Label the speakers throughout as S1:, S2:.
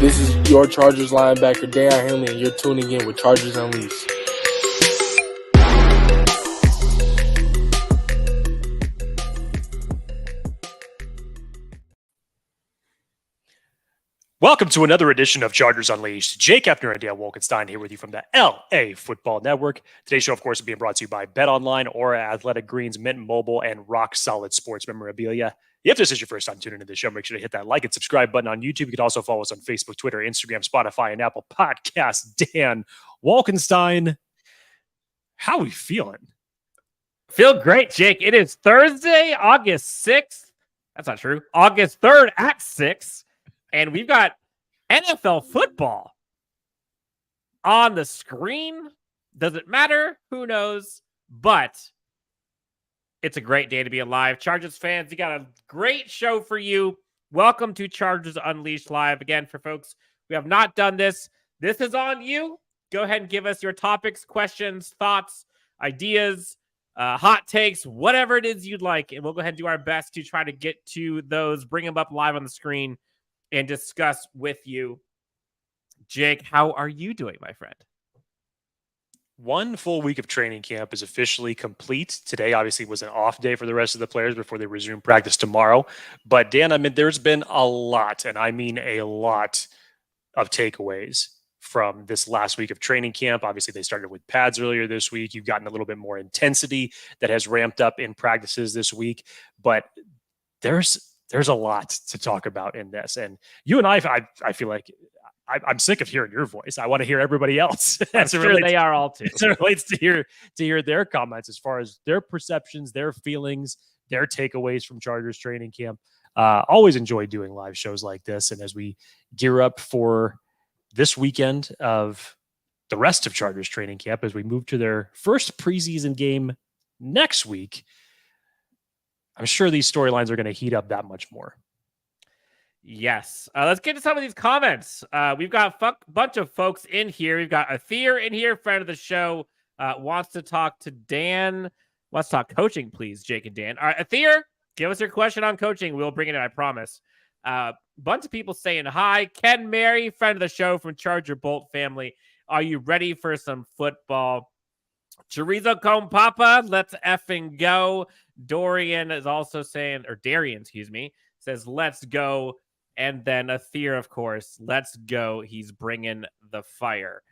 S1: This is your Chargers linebacker, Deion Henley, and you're tuning in with Chargers Unleashed.
S2: Welcome to another edition of Chargers Unleashed. Jake Hefner and Dale Wolkenstein here with you from the LAFB Network. Today's show, of course, is being brought to you by BetOnline, Aura Athletic Greens, Mint Mobile, and Rock Solid Sports Memorabilia. If this is your first time tuning into the show, make sure to hit that like and subscribe button on YouTube. You can also follow us on Facebook, Twitter, Instagram, Spotify, and Apple Podcasts. Dan Wolkenstein, how are we feeling?
S3: Feel great, Jake. It is Thursday, August 6th. That's not true. August 3rd at 6. And we've got NFL football on the screen. Does it matter? Who knows? But it's a great day to be alive. Chargers fans, we got a great show for you. Welcome to Chargers Unleashed Live. Again, for folks who have not done this, this is on you. Go ahead and give us your topics, questions, thoughts, ideas, hot takes, whatever it is you'd like. And we'll go ahead and do our best to try to get to those, bring them up live on the screen, and discuss with you. Jake, how are you doing, my friend?
S2: One full week of training camp is officially complete. Today, obviously, was an off day for the rest of the players before they resume practice tomorrow. But, Dan, I mean, there's been a lot, and I mean a lot of takeaways from this last week of training camp. Obviously, they started with pads earlier this week. You've gotten a little bit more intensity that has ramped up in practices this week. But there's a lot to talk about in this. And you and I feel like I'm sick of hearing your voice. I want to hear everybody else.
S3: I'm sure they are all too.
S2: As it relates to hear their comments as far as their perceptions, their feelings, their takeaways from Chargers training camp. Always enjoy doing live shows like this. And as we gear up for this weekend of the rest of Chargers training camp, as we move to their first preseason game next week, I'm sure these storylines are going to heat up that much more.
S3: Yes. Let's get to some of these comments. We've got a bunch of folks in here. We've got Athir in here, friend of the show, wants to talk to Dan. Let's talk coaching, please, Jake and Dan. All right, Athir, give us your question on coaching. We'll bring it in, I promise. Bunch of people saying hi. Ken Mary, friend of the show from Charger Bolt family. Are you ready for some football? Chorizo Cone Papa, let's effing go. Dorian is also saying, or Darian, excuse me, says, let's go. And then Athir, of course, let's go. He's bringing the fire.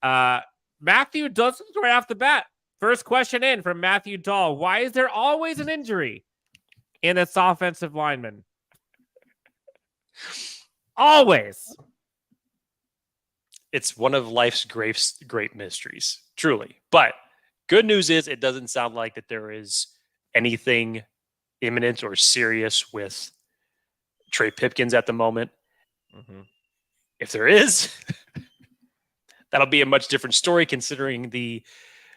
S3: Matthew does right off the bat. First question in from Matthew Dahl. Why is there always an injury in this offensive lineman? Always.
S2: It's one of life's great mysteries, truly. But good news is it doesn't sound like that there is anything imminent or serious with Trey Pipkins at the moment. Mm-hmm. If there is, that'll be a much different story considering the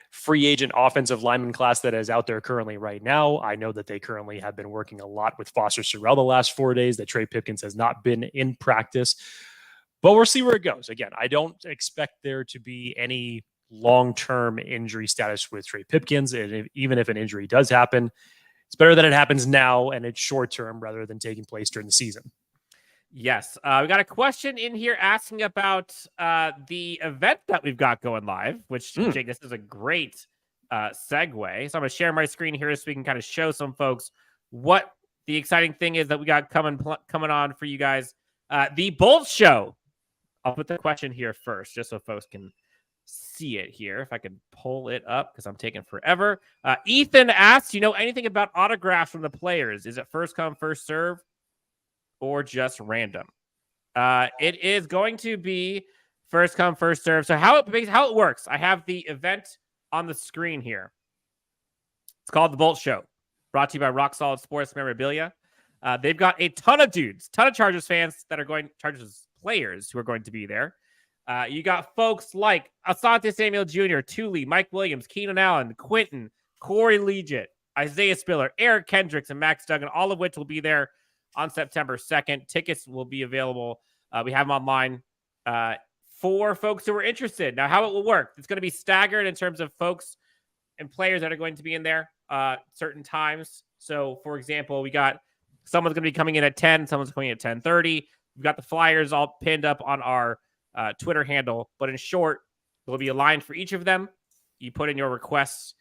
S2: free agent offensive lineman class that is out there currently right now. I know that they currently have been working a lot with Foster Sorrell the last 4 days, that Trey Pipkins has not been in practice. But we'll see where it goes. Again, I don't expect there to be any long-term injury status with Trey Pipkins. And even if an injury does happen, it's better that it happens now and it's short-term rather than taking place during the season.
S3: Yes. We got a question in here asking about the event that we've got going live, which, Jake, this is a great segue. So I'm going to share my screen here so we can kind of show some folks what the exciting thing is that we got coming on for you guys. The Bolt Show. I'll put the question here first just so folks can see it here. If I could pull it up because I'm taking forever. Ethan asks, you know anything about autographs from the players? Is it first come, first serve, or just random? It is going to be first come, first serve. So how it works, I have the event on the screen here. It's called the Bolt Show, brought to you by Rock Solid Sports Memorabilia. They've got a ton of Chargers fans that are Chargers players who are going to be there. You got folks like Asante Samuel Jr., Thule, Mike Williams, Keenan Allen, Quentin, Corey Legit, Isaiah Spiller, Eric Kendricks, and Max Duggan, all of which will be there on September 2nd. Tickets will be available. We have them online for folks who are interested. Now, how it will work, it's going to be staggered in terms of folks and players that are going to be in there certain times. So, for example, we got someone's going to be coming in at 10, someone's coming in at 10:30. We've got the flyers all pinned up on our Twitter handle, but in short, there'll be a line for each of them. You put in your requests,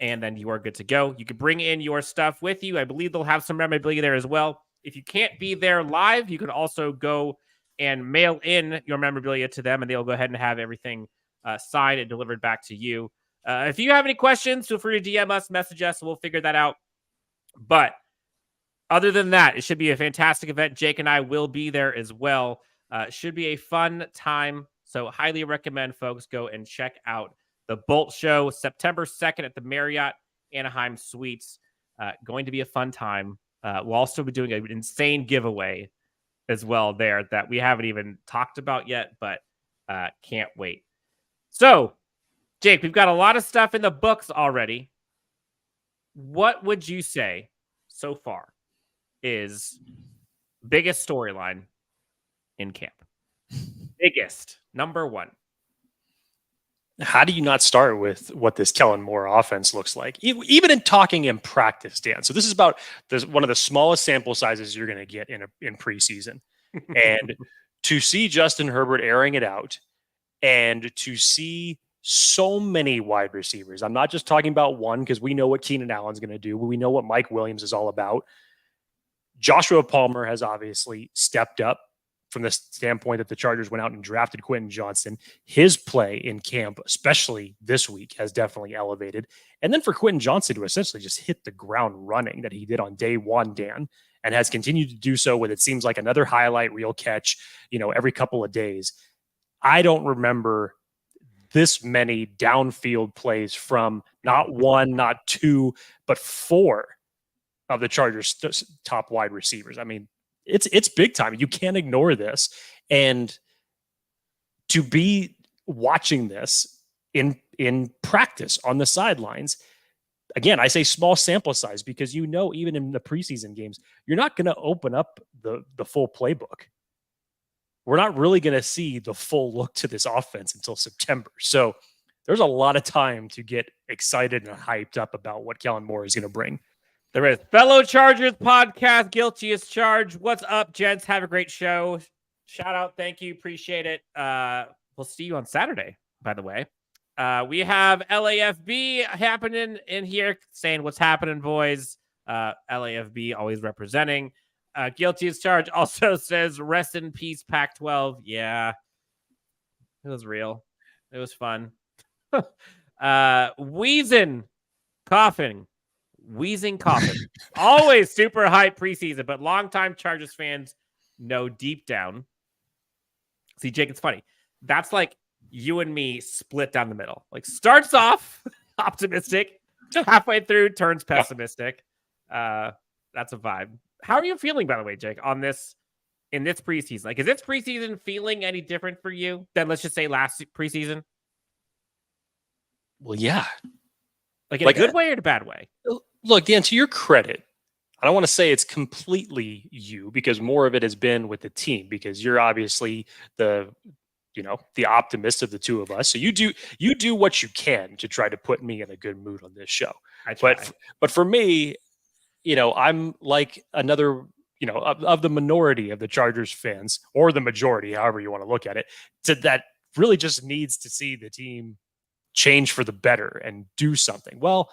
S3: and then you are good to go. You can bring in your stuff with you. I believe they'll have some memorabilia there as well. If you can't be there live, you can also go and mail in your memorabilia to them, and they'll go ahead and have everything signed and delivered back to you. If you have any questions, feel free to DM us, message us, and we'll figure that out. But other than that, it should be a fantastic event. Jake and I will be there as well. Should be a fun time. So highly recommend folks go and check out the Bolt Show, September 2nd at the Marriott Anaheim Suites. Going to be a fun time. We'll also be doing an insane giveaway as well there that we haven't even talked about yet, but can't wait. So, Jake, we've got a lot of stuff in the books already. What would you say so far is biggest storyline in camp? Biggest, number one.
S2: How do you not start with what this Kellen Moore offense looks like? Even in talking in practice, Dan. So this is about one of the smallest sample sizes you're going to get in preseason. And to see Justin Herbert airing it out and to see so many wide receivers. I'm not just talking about one because we know what Keenan Allen's going to do. We know what Mike Williams is all about. Joshua Palmer has obviously stepped up from the standpoint that the Chargers went out and drafted Quentin Johnston. His play in camp, especially this week, has definitely elevated. And then for Quentin Johnston to essentially just hit the ground running that he did on day one, Dan, and has continued to do so with, it seems like, another highlight reel catch, every couple of days. I don't remember this many downfield plays from not one, not two, but four of the Chargers' top wide receivers. I mean, it's big time. You can't ignore this. And to be watching this in practice on the sidelines, again, I say small sample size because even in the preseason games, you're not going to open up the full playbook. We're not really going to see the full look to this offense until September. So there's a lot of time to get excited and hyped up about what Kellen Moore is going to bring.
S3: There is Fellow Chargers podcast, Guilty as Charged. What's up, gents? Have a great show. Shout out. Thank you. Appreciate it. We'll see you on Saturday, by the way. We have LAFB happening in here saying what's happening, boys. LAFB always representing. Guilty as Charged also says rest in peace, Pac-12. Yeah, it was real. It was fun. Wheezing coughing. Always super hype preseason, but longtime Chargers fans know deep down. See, Jake, it's funny. That's like you and me split down the middle. Like starts off optimistic, halfway through turns pessimistic. That's a vibe. How are you feeling, by the way, Jake, on this in this preseason? Like, is this preseason feeling any different for you than, let's just say, last preseason?
S2: Well, yeah.
S3: Like in a good way or in a bad way?
S2: Look, Dan, to your credit, I don't want to say it's completely you because more of it has been with the team because you're obviously the optimist of the two of us. So you do what you can to try to put me in a good mood on this show. But for me, I'm like another, of the minority of the Chargers fans or the majority, however you want to look at it, that really just needs to see the team change for the better and do something. Well,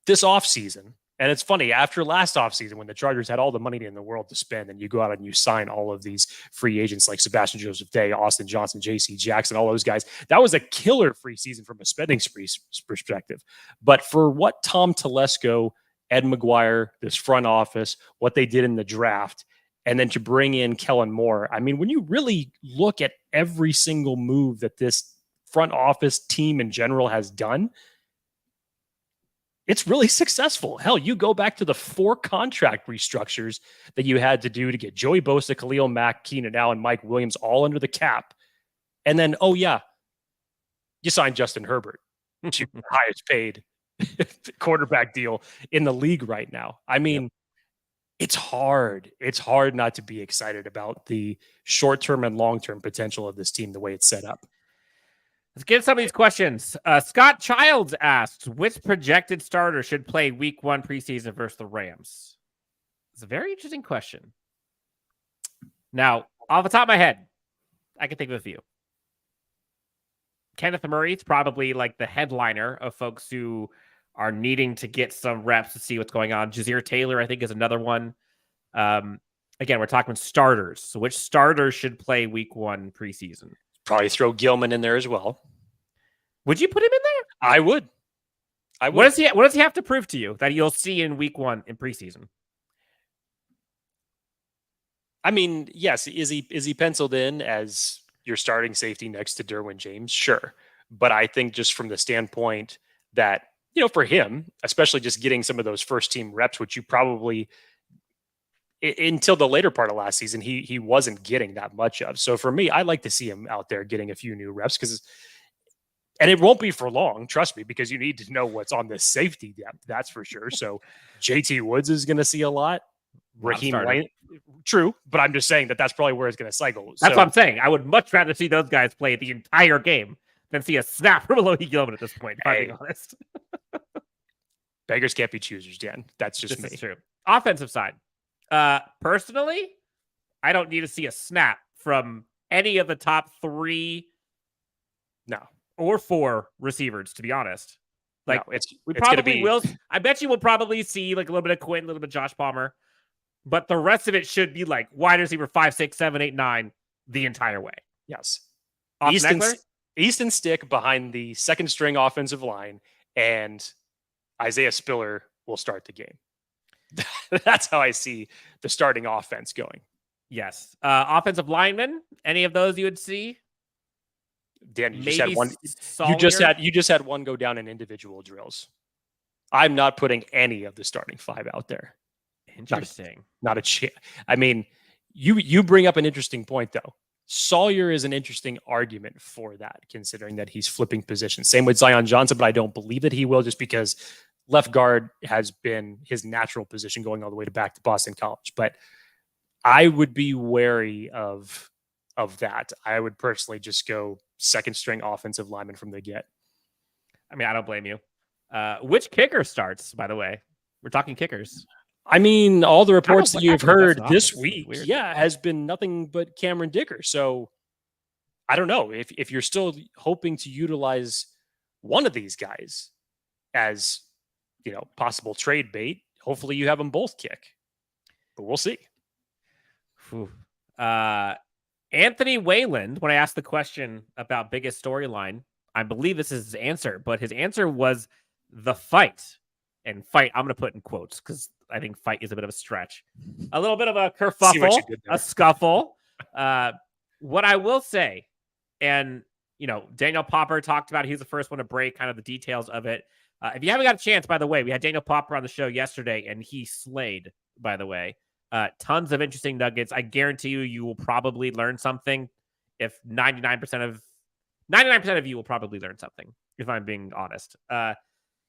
S2: this offseason, and it's funny, after last offseason when the Chargers had all the money in the world to spend and you go out and you sign all of these free agents like Sebastian Joseph Day, Austin Johnson, J.C. Jackson, all those guys, that was a killer free season from a spending spree perspective. But for what Tom Telesco, Ed McGuire, this front office, what they did in the draft, and then to bring in Kellen Moore, I mean, when you really look at every single move that this front office team in general has done, it's really successful. Hell, you go back to the 4 contract restructures that you had to do to get Joey Bosa, Khalil Mack, Keenan Allen, Mike Williams all under the cap. And then, you signed Justin Herbert to the highest paid quarterback deal in the league right now. I mean, It's hard. It's hard not to be excited about the short-term and long-term potential of this team, the way it's set up.
S3: Let's get some of these questions. Scott Childs asks, which projected starter should play week 1 preseason versus the Rams? It's a very interesting question. Now, off the top of my head, I can think of a few. Kenneth Murray is probably like the headliner of folks who are needing to get some reps to see what's going on. Jazir Taylor, I think, is another one. Again, we're talking starters. So which starters should play week 1 preseason?
S2: Probably throw Gilman in there as well.
S3: Would you put him in there?
S2: I would.
S3: What does he have to prove to you that you'll see in week 1 in preseason?
S2: I mean, yes, is he penciled in as your starting safety next to Derwin James? Sure. But I think just from the standpoint that, for him, especially just getting some of those first team reps, which you probably until the later part of last season, he wasn't getting that much of. So for me, I like to see him out there getting a few new reps and it won't be for long, trust me, because you need to know what's on the safety depth. That's for sure. So JT Woods is going to see a lot. Raheem Lane, true, but I'm just saying that's probably where it's going to cycle.
S3: That's what I'm saying. I would much rather see those guys play the entire game than see a snap from Alohi Gilman at this point, if I'm being honest.
S2: Beggars can't be choosers, Dan. That's just me.
S3: True. Offensive side. Personally, I don't need to see a snap from any of the top 3 or 4 receivers, to be honest. Like, no, we probably will. I bet you we'll probably see like a little bit of Quinn, a little bit of Josh Palmer. But the rest of it should be like wide receiver 5, 6, 7, 8, 9 the entire way.
S2: Yes. Easton Stick behind the second string offensive line, and Isaiah Spiller will start the game. That's how I see the starting offense going.
S3: Yes. Offensive linemen, any of those you would see?
S2: Dan, you just had one. You just had one go down in individual drills. I'm not putting any of the starting 5 out there.
S3: Interesting.
S2: Not a chance. I mean, you bring up an interesting point, though. Sawyer is an interesting argument for that, considering that he's flipping positions. Same with Zion Johnson, but I don't believe that he will, just because left guard has been his natural position going all the way back to Boston College. But I would be wary of that. I would personally just go second string offensive lineman from the get.
S3: I mean, I don't blame you. Which kicker starts, by the way? We're talking kickers.
S2: I mean, all the reports that you've heard this week, has been nothing but Cameron Dicker. So I don't know if you're still hoping to utilize one of these guys as, possible trade bait. Hopefully you have them both kick, but we'll see.
S3: Anthony Wayland, when I asked the question about biggest storyline, I believe this is his answer, but his answer was the fight. And fight, I'm going to put in quotes because I think fight is a bit of a stretch. A little bit of a kerfuffle, a scuffle. What I will say, and, Daniel Popper talked about, he was the first one to break kind of the details of it. If you haven't got a chance, by the way, we had Daniel Popper on the show yesterday, and he slayed, by the way. Tons of interesting nuggets. I guarantee you will probably learn something. If 99% of you will probably learn something, if I'm being honest.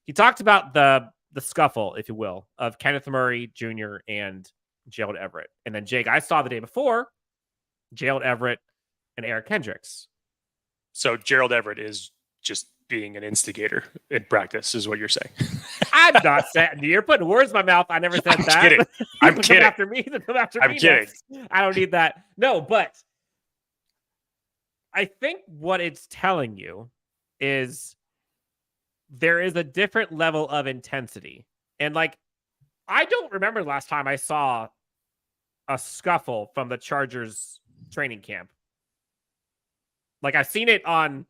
S3: He talked about the scuffle, if you will, of Kenneth Murray Jr. and Gerald Everett. And then, Jake, I saw the day before Gerald Everett and Eric Hendricks.
S2: So Gerald Everett is just being an instigator in practice, is what you're saying.
S3: I'm not saying. You're putting words in my mouth. I never said that.
S2: Kidding. I'm kidding.
S3: Come after me. I'm kidding. I don't need that. No, but I think what it's telling you is there is a different level of intensity. And I don't remember the last time I saw a scuffle from the Chargers training camp. I've seen it on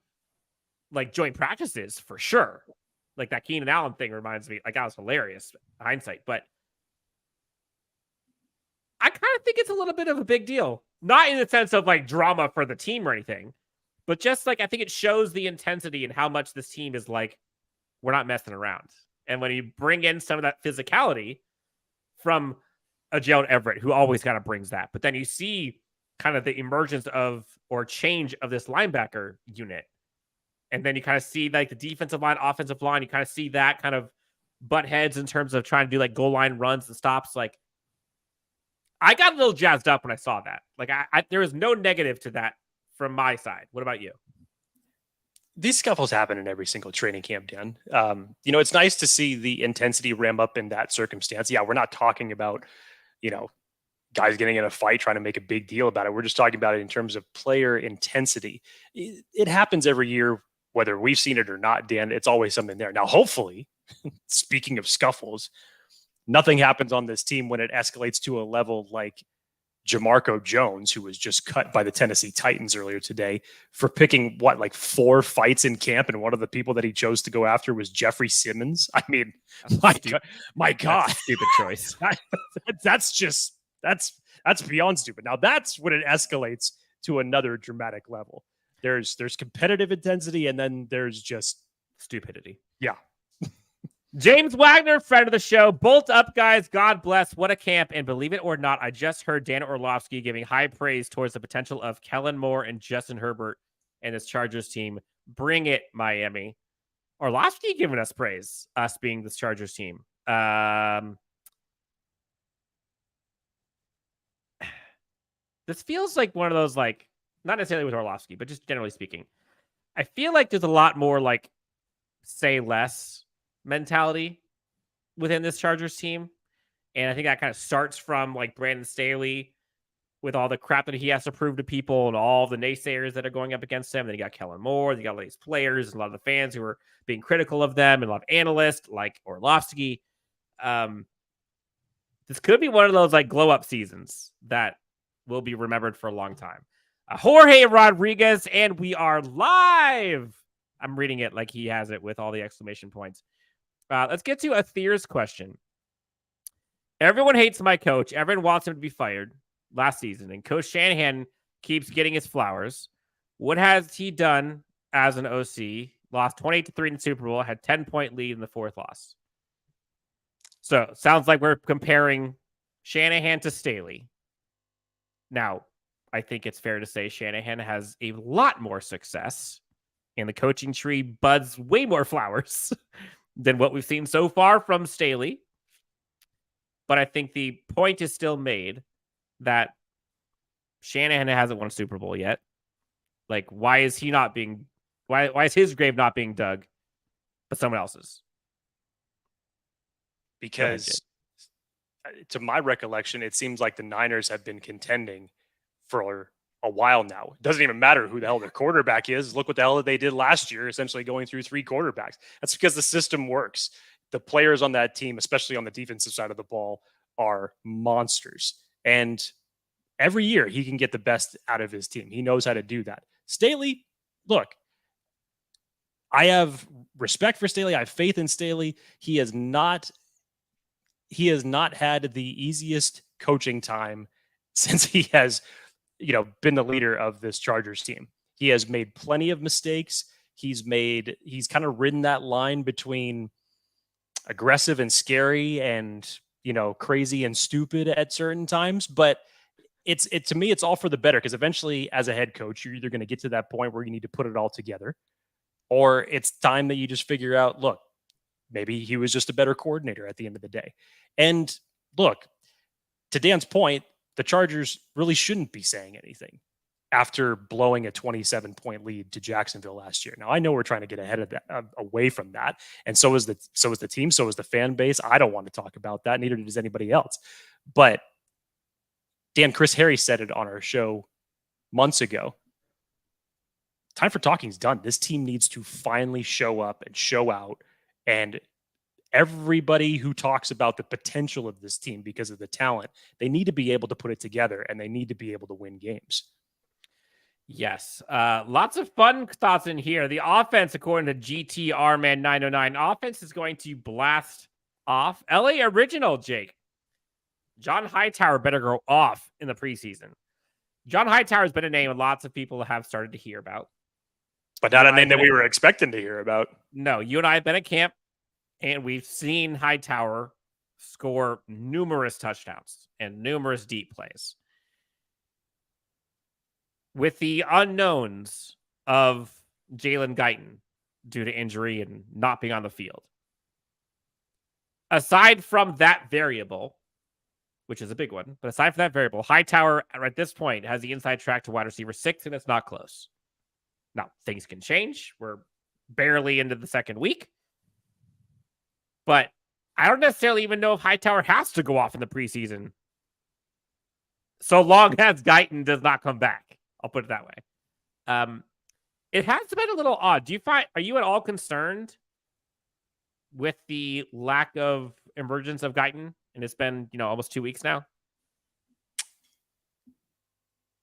S3: joint practices for sure. That Keenan Allen thing reminds me, that was hilarious hindsight, but I kind of think it's a little bit of a big deal. Not in the sense of drama for the team or anything, but just I think it shows the intensity and how much this team is we're not messing around. And when you bring in some of that physicality from a Gerald Everett, who always kind of brings that, but then you see kind of the emergence of or change of this linebacker unit. And then you kind of see the defensive line, offensive line, you kind of see that kind of butt heads in terms of trying to do goal line runs and stops. I got a little jazzed up when I saw that. There was no negative to that from my side. What about you?
S2: These scuffles happen in every single training camp, Dan. It's nice to see the intensity ramp up in that circumstance. Yeah, we're not talking about, guys getting in a fight, trying to make a big deal about it. We're just talking about it in terms of player intensity. It happens every year, whether we've seen it or not, Dan. It's always something there. Now, hopefully, speaking of scuffles, nothing happens on this team when it escalates to a level like Jamarco Jones, who was just cut by the Tennessee Titans earlier today for picking like 4 fights in camp, and one of the people that he chose to go after was Jeffrey Simmons. I mean, my God,
S3: stupid choice.
S2: That's beyond stupid. Now that's when it escalates to another dramatic level. There's competitive intensity, and then there's just
S3: stupidity.
S2: Yeah.
S3: James Wagner, friend of the show. Bolt up, guys. God bless. What a camp. And believe it or not, I just heard Dan Orlovsky giving high praise towards the potential of Kellen Moore and Justin Herbert and this Chargers team. Bring it, Miami. Orlovsky giving us praise, us being this Chargers team. This feels like one of those, like, not necessarily with Orlovsky, but just generally speaking. I feel like there's a lot more, like, say less mentality within this Chargers team. And I think that kind of starts from like Brandon Staley with all the crap that he has to prove to people and all the naysayers that are going up against him. Then you got Kellen Moore, you got all these players and a lot of the fans who are being critical of them, and a lot of analysts like Orlovsky. This could be one of those like glow up seasons that will be remembered for a long time. Jorge Rodriguez, and we are live. I'm reading it like he has it with all the exclamation points. Let's get to Athir's question. Everyone hates my coach. Everyone wants him to be fired last season. And Coach Shanahan keeps getting his flowers. What has he done as an OC? Lost 28-3 in the Super Bowl. Had 10-point lead in the 4th loss. So, sounds like we're comparing Shanahan to Staley. Now, I think it's fair to say Shanahan has a lot more success. And the coaching tree buds way more flowers than what we've seen so far from Staley. But I think the point is still made that Shanahan hasn't won a Super Bowl yet. Like, why is he not being... Why is his grave not being dug, but someone else's?
S2: Because, to my recollection, it seems like the Niners have been contending for a while now. It doesn't even matter who the hell their quarterback is. Look what the hell they did last year, essentially going through 3 quarterbacks. That's because the system works. The players on that team, especially on the defensive side of the ball, are monsters. And every year he can get the best out of his team. He knows how to do that. Staley, look, I have respect for Staley. I have faith in Staley. He has not had the easiest coaching time since he has been the leader of this Chargers team. He has made plenty of mistakes. He's kind of ridden that line between aggressive and scary and, crazy and stupid at certain times. But to me, it's all for the better, because eventually as a head coach, you're either going to get to that point where you need to put it all together, or it's time that you just figure out, look, maybe he was just a better coordinator at the end of the day. And look, to Dan's point, the Chargers really shouldn't be saying anything after blowing a 27-point lead to Jacksonville last year. Now, I know we're trying to get ahead of that, away from that, and so is the team, so is the fan base. I don't want to talk about that. Neither does anybody else. But Dan, Chris Harry said it on our show months ago. Time for talking's done. This team needs to finally show up and show out, and everybody who talks about the potential of this team because of the talent, they need to be able to put it together, and they need to be able to win games.
S3: Yes. Lots of fun thoughts in here. The offense, according to GTR Man 909, offense is going to blast off. LA Original, Jake. John Hightower better go off in the preseason. John Hightower has been a name lots of people have started to hear about.
S2: But not a name that we were expecting to hear about.
S3: No, you and I have been at camp, and we've seen Hightower score numerous touchdowns and numerous deep plays. With the unknowns of Jalen Guyton due to injury and not being on the field. Aside from that variable, which is a big one, but aside from that variable, Hightower at this point has the inside track to wide receiver 6, and it's not close. Now, things can change. We're barely into the second week. But I don't necessarily even know if Hightower has to go off in the preseason So long as Guyton does not come back. I'll put it that way. It has been a little odd. Are you at all concerned with the lack of emergence of Guyton? And it's been, almost 2 weeks now.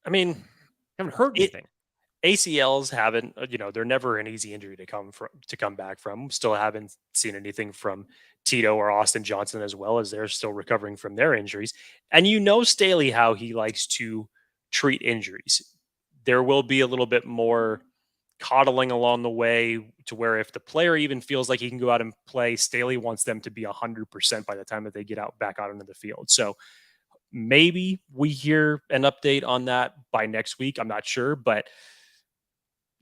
S2: I mean,
S3: I haven't heard anything.
S2: ACLs haven't, they're never an easy injury to come back from. Still haven't seen anything from Tito or Austin Johnson, as well as they're still recovering from their injuries. And Staley, how he likes to treat injuries. There will be a little bit more coddling along the way, to where if the player even feels like he can go out and play, Staley wants them to be 100% by the time that they get back out into the field. So maybe we hear an update on that by next week. I'm not sure, but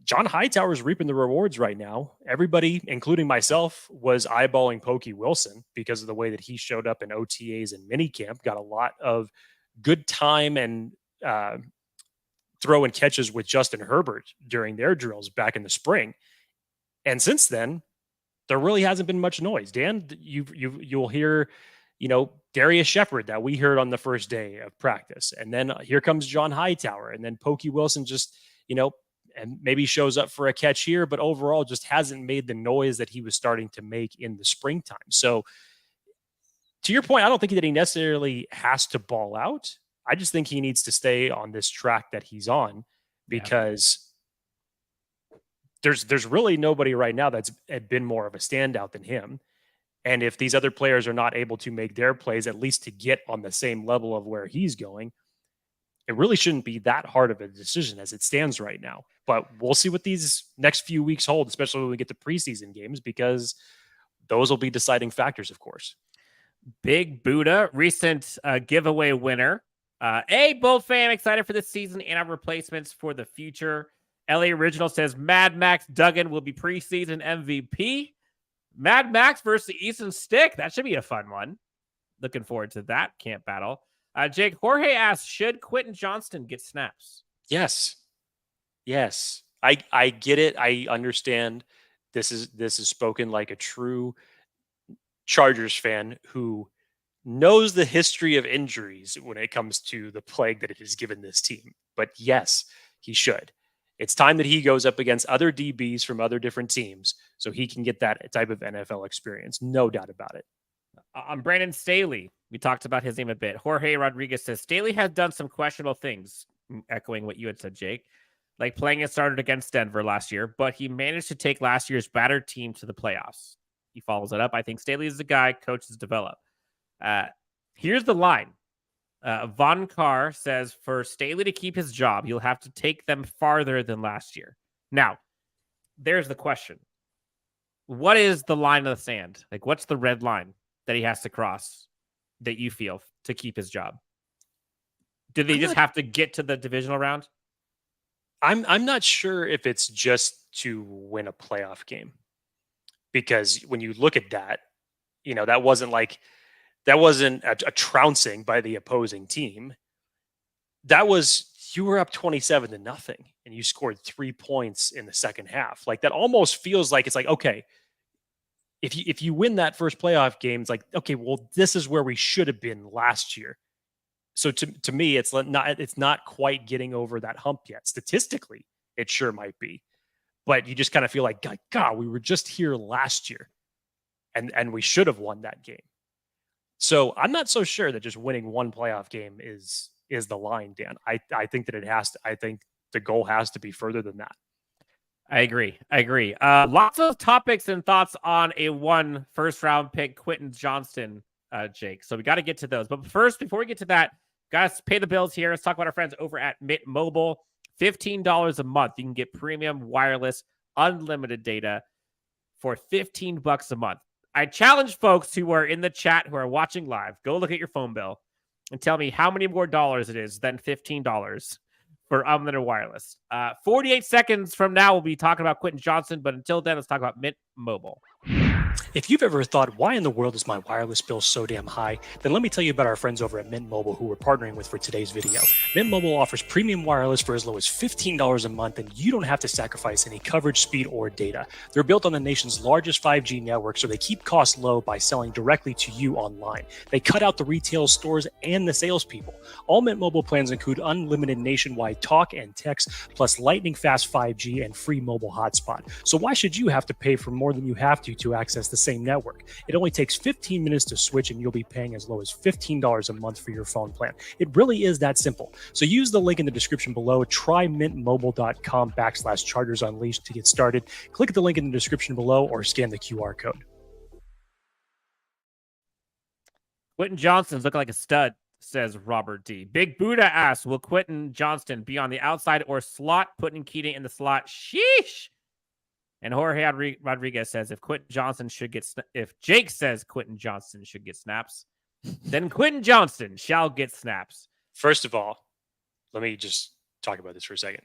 S2: John Hightower is reaping the rewards right now. Everybody, including myself, was eyeballing Pokey Wilson because of the way that he showed up in OTAs and minicamp. Got a lot of good time and throw and catches with Justin Herbert during their drills back in the spring. And since then, there really hasn't been much noise. Dan, you'll hear, Darius Shepard that we heard on the first day of practice. And then here comes John Hightower. And then Pokey Wilson just, and maybe shows up for a catch here, but overall just hasn't made the noise that he was starting to make in the springtime. So to your point, I don't think that he necessarily has to ball out. I just think he needs to stay on this track that he's on, because there's really nobody right now that's been more of a standout than him. And if these other players are not able to make their plays, at least to get on the same level of where he's going, it really shouldn't be that hard of a decision as it stands right now. But we'll see what these next few weeks hold, especially when we get to preseason games, because those will be deciding factors, of course.
S3: Big Buddha, recent giveaway winner. Hey, Bold fan, excited for this season and our replacements for the future. LA Original says Mad Max Duggan will be preseason MVP. Mad Max versus Easton Stick. That should be a fun one. Looking forward to that camp battle. Jake Jorge asks, should Quentin Johnston get snaps?
S2: Yes. I get it. I understand. This is spoken like a true Chargers fan who knows the history of injuries when it comes to the plague that it has given this team. But yes, he should. It's time that he goes up against other DBs from other different teams so he can get that type of NFL experience. No doubt about it.
S3: Brandon Staley, we talked about his name a bit. Jorge Rodriguez says Staley has done some questionable things, echoing what you had said, Jake, like playing it started against Denver last year, but he managed to take last year's battered team to the playoffs. He follows it up. I think Staley is the guy coaches develop. Here's the line. Von Carr says for Staley to keep his job, he'll have to take them farther than last year. Now, there's the question. What is the line of the sand? Like, what's the red line that he has to cross that you feel to keep his job? Do they just have to get to the divisional round?
S2: I'm not sure if it's just to win a playoff game, because when you look at that, that wasn't a trouncing by the opposing team. That was, you were up 27-0 and you scored 3 points in the second half. Like, that almost feels like it's like, okay, if you win that first playoff game, it's like, okay, well, this is where we should have been last year. So to me, it's not quite getting over that hump yet. Statistically, it sure might be, but you just kind of feel like, God, we were just here last year, and we should have won that game. So I'm not so sure that just winning one playoff game is the line, Dan. I think that I think the goal has to be further than that.
S3: I agree. Lots of topics and thoughts on a first-round pick, Quentin Johnston, Jake. So we got to get to those. But first, before we get to that, guys, pay the bills here. Let's talk about our friends over at Mint Mobile. $15 a month. You can get premium wireless, unlimited data for $15 a month. I challenge folks who are in the chat, who are watching live, go look at your phone bill and tell me how many more dollars it is than $15 for unlimited wireless. 48 seconds from now, we'll be talking about Quentin Johnston, but until then, let's talk about Mint Mobile.
S2: If you've ever thought, why in the world is my wireless bill so damn high, then let me tell you about our friends over at Mint Mobile who we're partnering with for today's video. Mint Mobile offers premium wireless for as low as $15 a month, and you don't have to sacrifice any coverage, speed, or data. They're built on the nation's largest 5G network, so they keep costs low by selling directly to you online. They cut out the retail stores and the salespeople. All Mint Mobile plans include unlimited nationwide talk and text, plus lightning fast 5G and free mobile hotspot. So why should you have to pay for more than you have to access the same network? It only takes 15 minutes to switch, and you'll be paying as low as $15 a month for your phone plan. It really is that simple. So use the link in the description below. Try mintmobile.com/Chargers Unleashed to get started. Click the link in the description below or scan the QR code.
S3: Quentin Johnston's looking like a stud, says Robert D. Big Buddha asks, will Quentin Johnston be on the outside or slot, putting Keating in the slot? Sheesh. And Jorge Rodriguez says, if Jake says Quentin Johnston should get snaps, then Quentin Johnston shall get snaps.
S2: First of all, let me just talk about this for a second.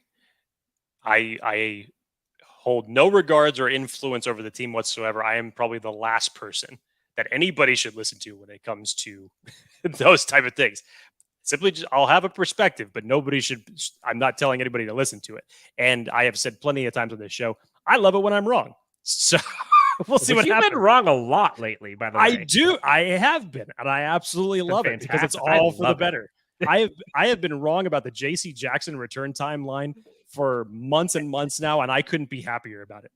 S2: I hold no regards or influence over the team whatsoever. I am probably the last person that anybody should listen to when it comes to those type of things. Simply just, I'll have a perspective, but nobody should. I'm not telling anybody to listen to it. And I have said plenty of times on this show, I love it when I'm wrong. So we'll see what happens.
S3: You've been wrong a lot lately, by the way.
S2: I do. I have been, and I absolutely love it because it's all for the better. I have been wrong about the J.C. Jackson return timeline for months and months now, and I couldn't be happier about it.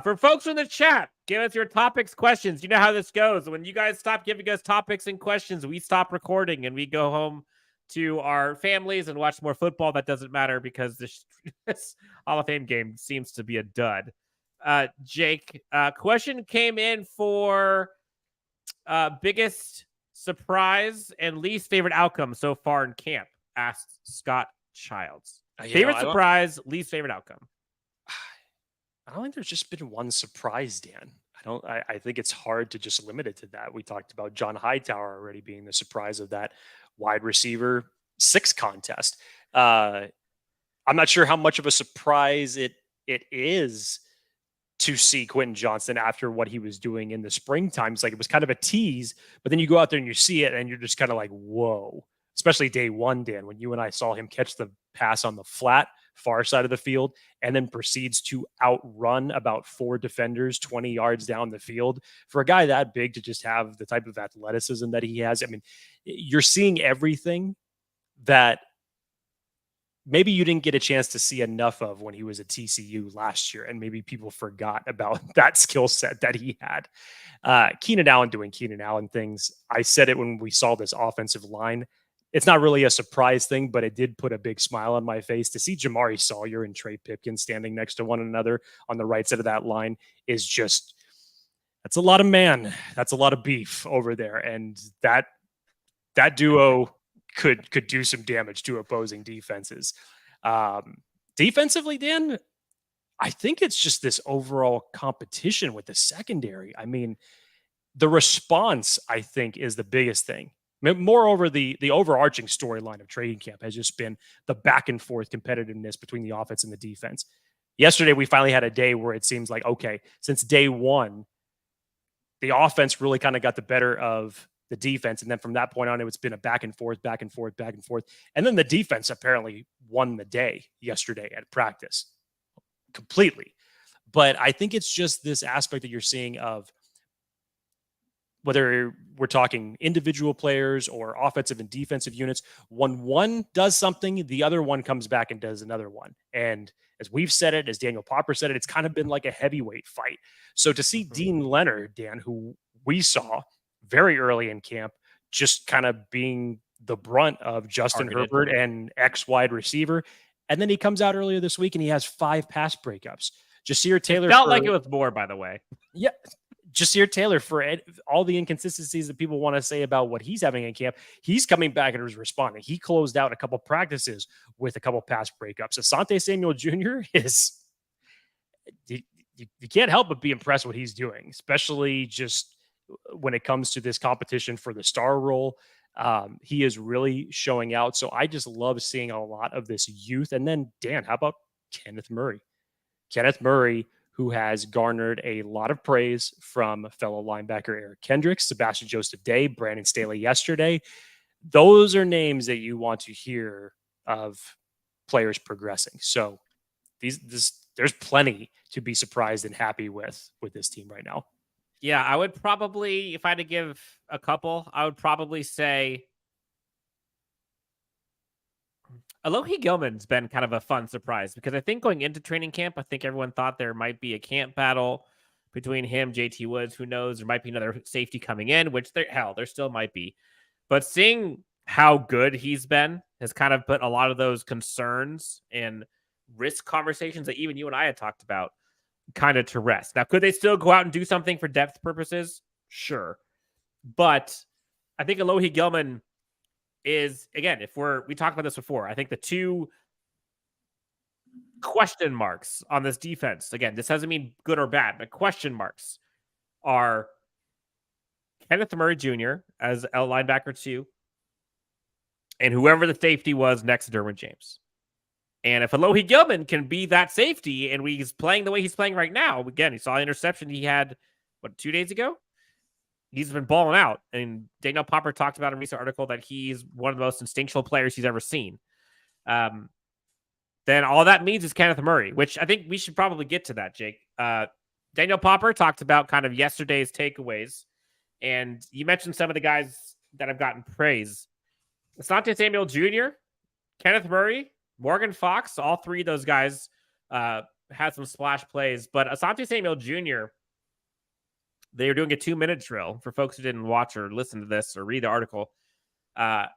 S3: For folks in the chat, give us your topics, questions. You know how this goes. When you guys stop giving us topics and questions, we stop recording and we go home to our families and watch more football. That doesn't matter because this Hall of Fame game seems to be a dud. Jake, question came in for biggest surprise and least favorite outcome so far in camp, asked Scott Childs. Favorite surprise, least favorite outcome.
S2: I don't think there's just been one surprise, Dan. I think it's hard to just limit it to that. We talked about John Hightower already being the surprise of that wide receiver 6 contest. I'm not sure how much of a surprise it is to see Quentin Johnston after what he was doing in the springtime. It's like it was kind of a tease, but then you go out there and you see it and you're just kind of like, whoa. Especially day one, Dan, when you and I saw him catch the pass on the flat far side of the field and then proceeds to outrun about 4 defenders 20 yards down the field. For a guy that big to just have the type of athleticism that he has, I mean, you're seeing everything that maybe you didn't get a chance to see enough of when he was at TCU last year, and maybe people forgot about that skill set that he had. Keenan Allen doing Keenan Allen things. I said it when we saw this offensive line. It's not really a surprise thing, but it did put a big smile on my face to see Jamari Sawyer and Trey Pipkins standing next to one another on the right side of that line is just, that's a lot of man. That's a lot of beef over there. And that duo could do some damage to opposing defenses. Defensively, Dan, I think it's just this overall competition with the secondary. I mean, the response, I think, is the biggest thing. Moreover, the overarching storyline of training camp has just been the back and forth competitiveness between the offense and the defense. Yesterday, we finally had a day where it seems like, okay, since day one, the offense really kind of got the better of the defense. And then from that point on, it's been a back and forth, back and forth, back and forth. And then the defense apparently won the day yesterday at practice completely. But I think it's just this aspect that you're seeing of whether we're talking individual players or offensive and defensive units, when one does something, the other one comes back and does another one. And as we've said it, as Daniel Popper said it, it's kind of been like a heavyweight fight. So to see Dean Leonard, Dan, who we saw very early in camp, just kind of being the brunt of Justin Herbert and X wide receiver. And then he comes out earlier this week and he has 5 pass breakups. Jasir Taylor
S3: felt like it was more, by the way.
S2: Yeah. Jasir Taylor, for all the inconsistencies that people want to say about what he's having in camp, he's coming back and is responding. He closed out a couple practices with a couple pass breakups. Asante Samuel Jr. is, you can't help but be impressed what he's doing, especially just when it comes to this competition for the star role. He is really showing out. So I just love seeing a lot of this youth. And then, Dan, how about Kenneth Murray? Kenneth Murray, who has garnered a lot of praise from fellow linebacker Eric Kendricks, Sebastian Joseph Day, Brandon Staley yesterday. Those are names that you want to hear of players progressing. So there's plenty to be surprised and happy with this team right now.
S3: Yeah, I would probably, if I had to give a couple, I would probably say Alohi Gilman's been kind of a fun surprise because I think going into training camp, I think everyone thought there might be a camp battle between him, JT Woods, who knows, there might be another safety coming in, which there still might be. But seeing how good he's been has kind of put a lot of those concerns and risk conversations that even you and I had talked about kind of to rest. Now, could they still go out and do something for depth purposes? Sure. But I think Alohi Gilman is, again, we talked about this before, I think the two question marks on this defense, again, this doesn't mean good or bad, but question marks are Kenneth Murray Jr. as L linebacker 2, and whoever the safety was next to Derwin James. And if Alohi Gilman can be that safety and he's playing the way he's playing right now, again, he saw the interception he had, 2 days ago? He's been balling out. And Daniel Popper talked about in a recent article that he's one of the most instinctual players he's ever seen. Then all that means is Kenneth Murray, which I think we should probably get to that, Jake. Daniel Popper talked about kind of yesterday's takeaways. And you mentioned some of the guys that have gotten praise. Asante Samuel Jr., Kenneth Murray, Morgan Fox, all three of those guys had some splash plays. But Asante Samuel Jr., they were doing a 2-minute drill for folks who didn't watch or listen to this or read the article. At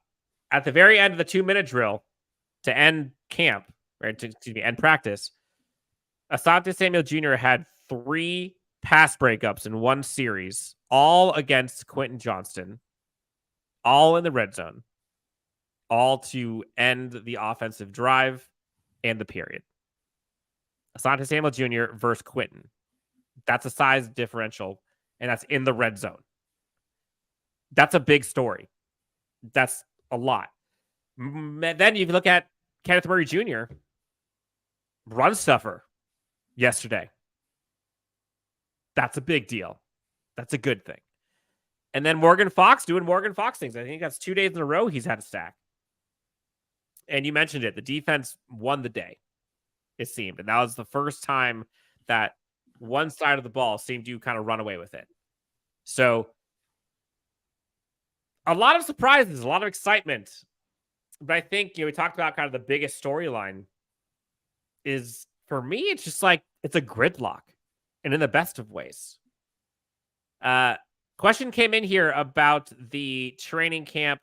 S3: the very end of the 2-minute drill to end camp, right, to end practice, Asante Samuel Jr. had 3 pass breakups in one series, all against Quentin Johnston, all in the red zone, all to end the offensive drive and the period. Asante Samuel Jr. versus Quentin. That's a size differential, and that's in the red zone. That's a big story. That's a lot. Then you look at Kenneth Murray Jr., run stuffer yesterday. That's a big deal. That's a good thing. And then Morgan Fox doing Morgan Fox things. I think that's 2 days in a row he's had a sack. And you mentioned it. The defense won the day, it seemed. And that was the first time that one side of the ball seemed to kind of run away with it. So a lot of surprises, a lot of excitement. But I think, we talked about kind of the biggest storyline is, for me, it's just like, it's a gridlock, and in the best of ways. Question came in here about the training camp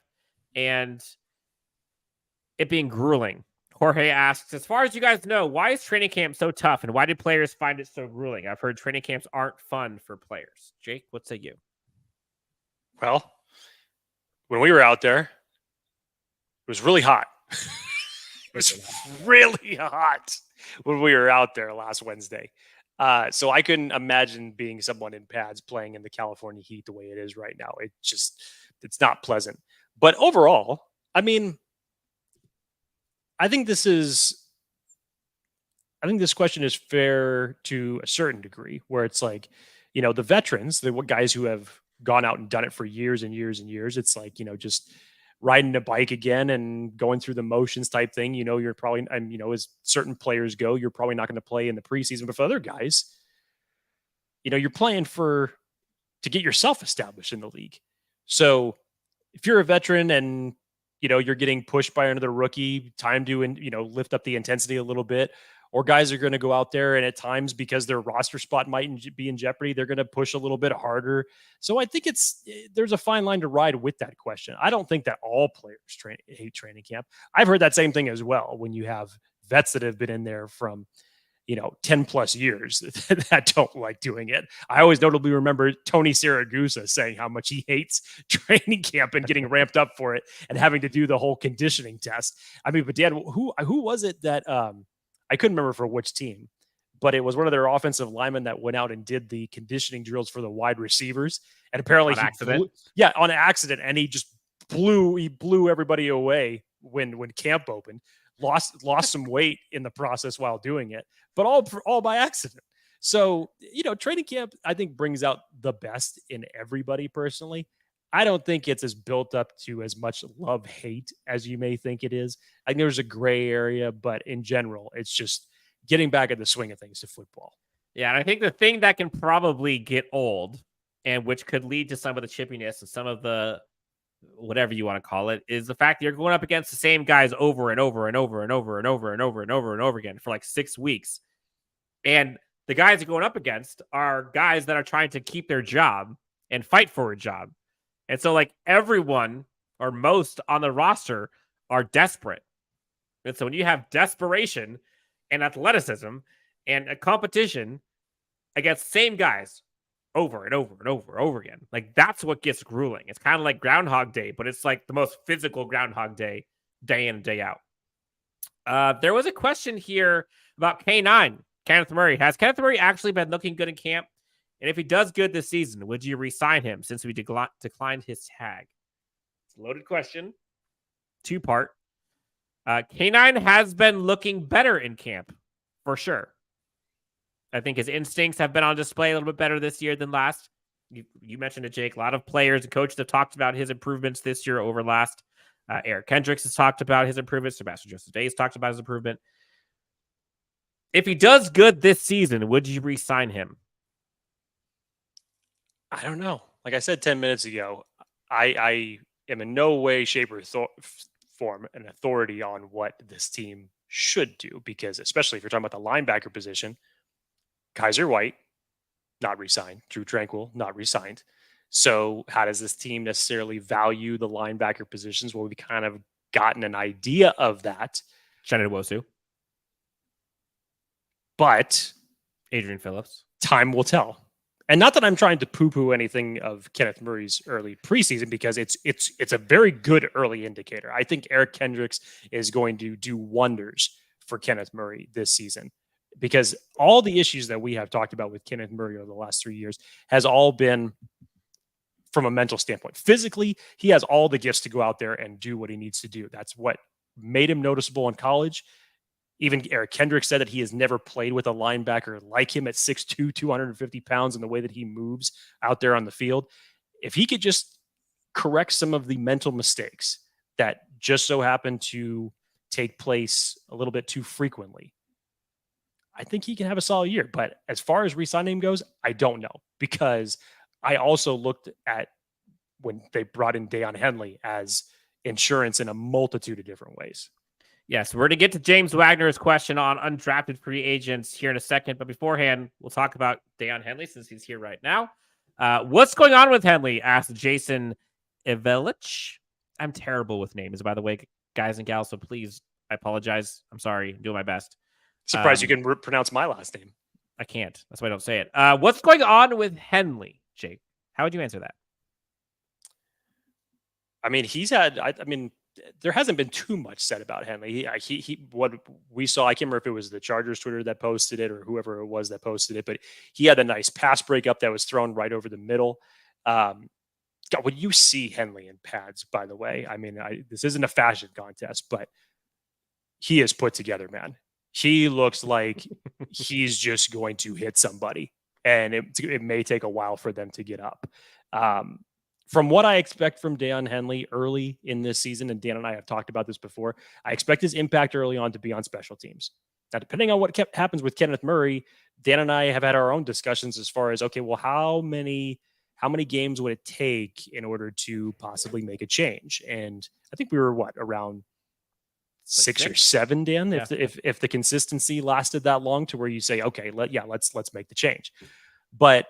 S3: and it being grueling. Jorge asks, as far as you guys know, why is training camp so tough and why do players find it so grueling? I've heard training camps aren't fun for players. Jake, what say you?
S2: Well, when we were out there, it was really hot. It was really hot when we were out there last Wednesday. So I couldn't imagine being someone in pads playing in the California heat the way it is right now. It's not pleasant. But overall, I mean, I think this question is fair to a certain degree, where it's like, the veterans, the guys who have gone out and done it for years and years and years. It's like, just riding a bike again and going through the motions type thing. You're probably, as certain players go, you're probably not going to play in the preseason. But for other guys, you're playing to get yourself established in the league. So if you're a veteran and, you're getting pushed by another rookie, time to, lift up the intensity a little bit, or guys are going to go out there and at times, because their roster spot might be in jeopardy, they're going to push a little bit harder. So I think there's a fine line to ride with that question. I don't think that all players hate training camp. I've heard that same thing as well. When you have vets that have been in there from, 10 plus years that don't like doing it. I always notably remember Tony Siragusa saying how much he hates training camp and getting ramped up for it and having to do the whole conditioning test. I mean, but Dan, who was it that, I couldn't remember for which team, but it was one of their offensive linemen that went out and did the conditioning drills for the wide receivers. And apparently
S3: on accident.
S2: On accident. And he just blew everybody away when camp opened, lost some weight in the process while doing it, but all by accident. So, training camp, I think, brings out the best in everybody personally. I don't think it's as built up to as much love-hate as you may think it is. I think there's a gray area, but in general, it's just getting back in the swing of things to football.
S3: Yeah, and I think the thing that can probably get old and which could lead to some of the chippiness and some of the whatever you want to call it is the fact that you're going up against the same guys over and over and over and over and over and over and over and over again for like 6 weeks. And the guys you're going up against are guys that are trying to keep their job and fight for a job. And so like everyone or most on the roster are desperate. And so when you have desperation and athleticism and a competition against the same guys over and over and over and over again, like that's what gets grueling. It's kind of like Groundhog Day, but it's like the most physical Groundhog Day, day in and day out. There was a question here about K9, Kenneth Murray. Has Kenneth Murray actually been looking good in camp? And if he does good this season, would you re-sign him since we declined his tag? It's a loaded question. 2-part. K9 has been looking better in camp, for sure. I think his instincts have been on display a little bit better this year than last. You mentioned it, Jake. A lot of players and coaches have talked about his improvements this year over last. Eric Kendricks has talked about his improvements. Sebastian Joseph Day has talked about his improvement. If he does good this season, would you re-sign him?
S2: I don't know. Like I said 10 minutes ago, I am in no way, shape, or form an authority on what this team should do, because especially if you're talking about the linebacker position, Kaiser White, not re-signed. Drew Tranquil, not re-signed. So how does this team necessarily value the linebacker positions? Well, we've kind of gotten an idea of that.
S3: Shannon Wosu.
S2: But
S3: Adrian Phillips.
S2: Time will tell. And not that I'm trying to poo-poo anything of Kenneth Murray's early preseason, because it's a very good early indicator. I think Eric Kendricks is going to do wonders for Kenneth Murray this season, because all the issues that we have talked about with Kenneth Murray over the last 3 years has all been from a mental standpoint. Physically, he has all the gifts to go out there and do what he needs to do. That's what made him noticeable in college. Even Eric Kendricks said that he has never played with a linebacker like him at 6'2", 250 pounds, in the way that he moves out there on the field. If he could just correct some of the mental mistakes that just so happen to take place a little bit too frequently, I think he can have a solid year. But as far as re-signing him goes, I don't know, because I also looked at when they brought in Deion Henley as insurance in a multitude of different ways.
S3: Yes, we're going to get to James Wagner's question on undrafted free agents here in a second. But beforehand, we'll talk about Deion Henley since he's here right now. What's going on with Henley? Asked Jason Ivelich. I'm terrible with names, by the way, guys and gals. So please, I apologize. I'm sorry. I'm doing my best.
S2: Surprised you can pronounce my last name.
S3: I can't. That's why I don't say it. What's going on with Henley, Jake? How would you answer that?
S2: I mean, there hasn't been too much said about Henley. He what we saw, I can't remember if it was the Chargers Twitter that posted it or whoever it was that posted it, but he had a nice pass breakup that was thrown right over the middle. God, when you see Henley in pads, by the way, I mean, this isn't a fashion contest, but he is put together, man. He looks like he's just going to hit somebody, and it may take a while for them to get up. From what I expect from Deion Henley early in this season, and Dan and I have talked about this before, I expect his impact early on to be on special teams. Now, depending on what happens with Kenneth Murray, Dan and I have had our own discussions as far as, okay, well, how many games would it take in order to possibly make a change? And I think we were around six or seven, Dan, yeah. if the consistency lasted that long to where you say, okay, let's make the change. But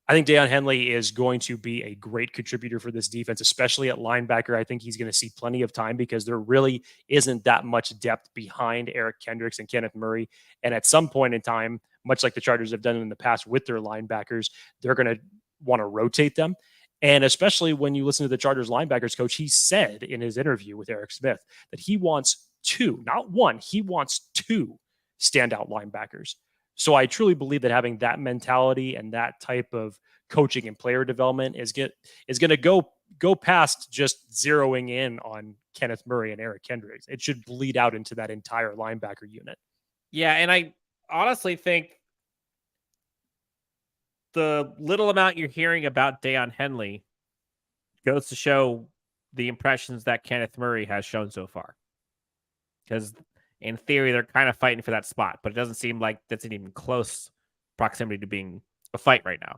S2: I think Deion Henley is going to be a great contributor for this defense, especially at linebacker. I think he's going to see plenty of time because there really isn't that much depth behind Eric Kendricks and Kenneth Murray. And at some point in time, much like the Chargers have done in the past with their linebackers, they're going to want to rotate them. And especially when you listen to the Chargers linebackers coach, he said in his interview with Eric Smith that he wants two, not one, he wants two standout linebackers. So I truly believe that having that mentality and that type of coaching and player development is going to go past just zeroing in on Kenneth Murray and Eric Kendricks. It should bleed out into that entire linebacker unit.
S3: Yeah, and I honestly think the little amount you're hearing about Deion Henley goes to show the impressions that Kenneth Murray has shown so far. Because in theory, they're kind of fighting for that spot, but it doesn't seem like that's an even close proximity to being a fight right now.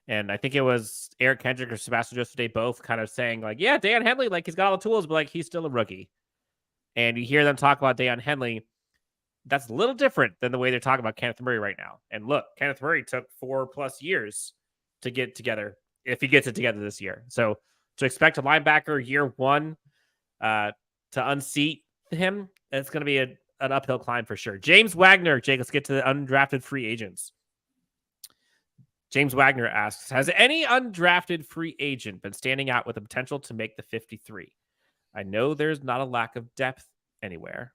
S3: And I think it was Eric Kendrick or Sebastian Joseph Day both kind of saying, like, yeah, Deion Henley, like, he's got all the tools, but, like, he's still a rookie. And you hear them talk about Deion Henley. That's a little different than the way they're talking about Kenneth Murray right now. And look, Kenneth Murray took 4+ years to get together, if he gets it together this year. So to expect a linebacker year one to unseat him, it's going to be an uphill climb for sure. James Wagner, Jake, let's get to the undrafted free agents. James Wagner asks, has any undrafted free agent been standing out with the potential to make the 53? I know there's not a lack of depth anywhere.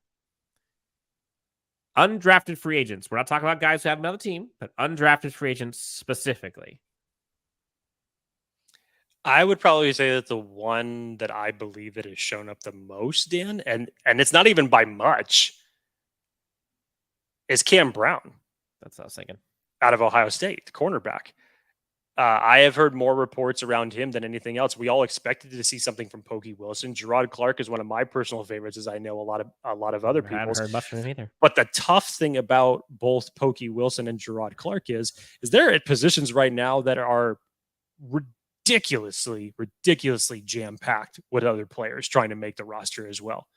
S3: Undrafted free agents. We're not talking about guys who have another team, but undrafted free agents specifically.
S2: I would probably say that the one that I believe that has shown up the most, Dan, and it's not even by much, is Cam Brown.
S3: That's what I was thinking.
S2: Out of Ohio State, the cornerback. I have heard more reports around him than anything else. We all expected to see something from Pokey Wilson. Gerard Clark is one of my personal favorites, as I know a lot of other people. I haven't
S3: heard much from him either.
S2: But the tough thing about both Pokey Wilson and Gerard Clark is they're at positions right now that are ridiculously jam-packed with other players trying to make the roster as well.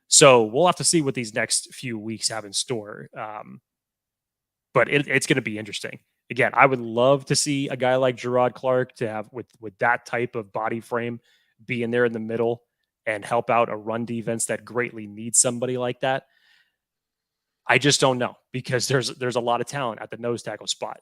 S2: So we'll have to see what these next few weeks have in store. But it's going to be interesting. Again, I would love to see a guy like Gerard Clark to have with that type of body frame be in there in the middle and help out a run defense that greatly needs somebody like that. I just don't know, because there's a lot of talent at the nose tackle spot.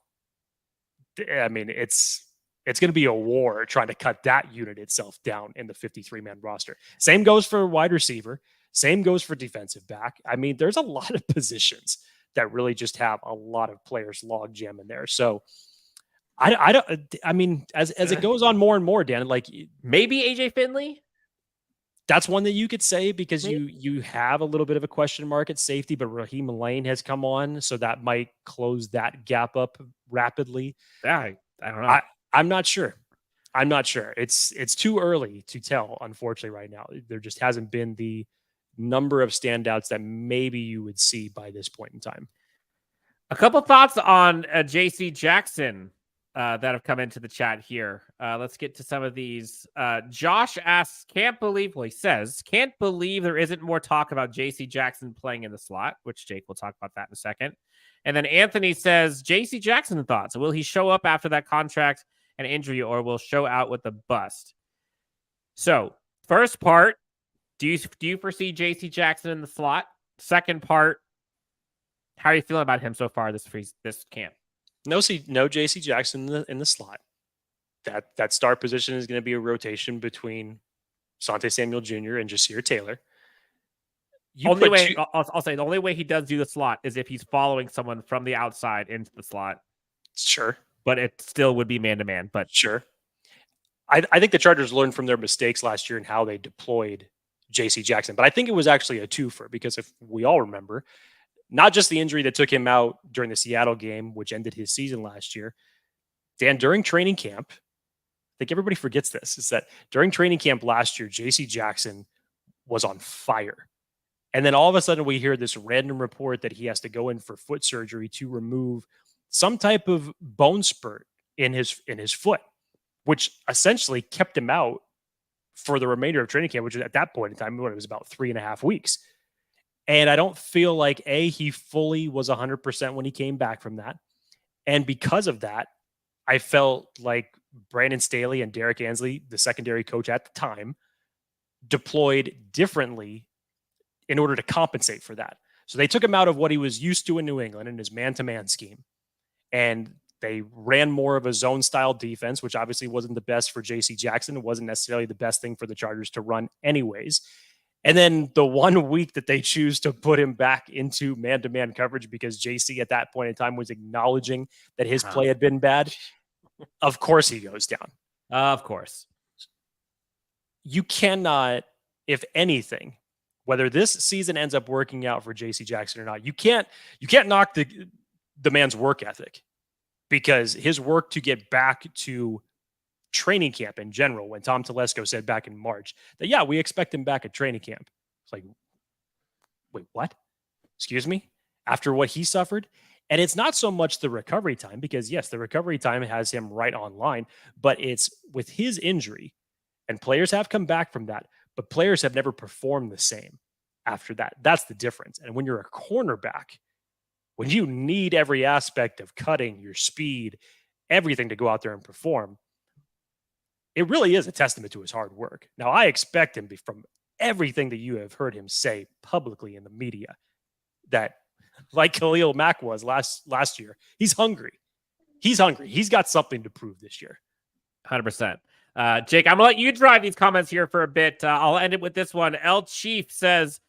S2: I mean, it's going to be a war trying to cut that unit itself down in the 53-man roster. Same goes for wide receiver. Same goes for defensive back. I mean, there's a lot of positions that really just have a lot of players log jam in there. So I mean, as it goes on more and more, Dan, like
S3: maybe AJ Finley.
S2: That's one that you could say, because you have a little bit of a question mark at safety, but Raheem Lane has come on, so that might close that gap up rapidly.
S3: Yeah, I don't know.
S2: I'm not sure. It's too early to tell, unfortunately, right now. There just hasn't been the number of standouts that maybe you would see by this point in time.
S3: A couple thoughts on JC Jackson that have come into the chat here. Let's get to some of these. Josh asks, can't believe there isn't more talk about JC Jackson playing in the slot, which Jake will talk about that in a second. And then Anthony says, JC Jackson thoughts. Will he show up after that contract and injury, or will show out with a bust? So first part, do you foresee JC Jackson in the slot? Second part, how are you feeling about him so far this camp?
S2: No JC Jackson in the slot. That start position is going to be a rotation between Sante Samuel Jr. and Jasir Taylor.
S3: I'll say the only way he does do the slot is if he's following someone from the outside into the slot.
S2: Sure.
S3: But it still would be man-to-man. But
S2: sure. I think the Chargers learned from their mistakes last year and how they deployed JC Jackson. But I think it was actually a twofer, because if we all remember, not just the injury that took him out during the Seattle game, which ended his season last year, Dan, during training camp, I think everybody forgets this, is that during training camp last year, JC Jackson was on fire. And then all of a sudden we hear this random report that he has to go in for foot surgery to remove some type of bone spurt in his foot, which essentially kept him out for the remainder of training camp, which at that point in time, it was about 3.5 weeks. And I don't feel like he fully was 100% when he came back from that. And because of that, I felt like Brandon Staley and Derek Ansley, the secondary coach at the time, deployed differently in order to compensate for that. So they took him out of what he was used to in New England in his man-to-man scheme. And they ran more of a zone-style defense, which obviously wasn't the best for J.C. Jackson. It wasn't necessarily the best thing for the Chargers to run anyways. And then the 1 week that they choose to put him back into man-to-man coverage because J.C. at that point in time was acknowledging that his play had been bad, of course he goes down.
S3: Of course.
S2: You cannot, if anything, whether this season ends up working out for J.C. Jackson or not, you can't knock the man's work ethic. because his work to get back to training camp in general, when Tom Telesco said back in March that, yeah, we expect him back at training camp. It's like, wait, what? Excuse me? After what he suffered? And it's not so much the recovery time, because yes, the recovery time has him right online, but it's with his injury, and players have come back from that, but players have never performed the same after that. That's the difference. And when you're a cornerback, when you need every aspect of cutting, your speed, everything to go out there and perform, it really is a testament to his hard work. Now, I expect him from everything that you have heard him say publicly in the media that, like Khalil Mack was last year, he's hungry. He's hungry. He's got something to prove this year.
S3: 100%. Jake, I'm going to let you drive these comments here for a bit. I'll end it with this one. L Chief says,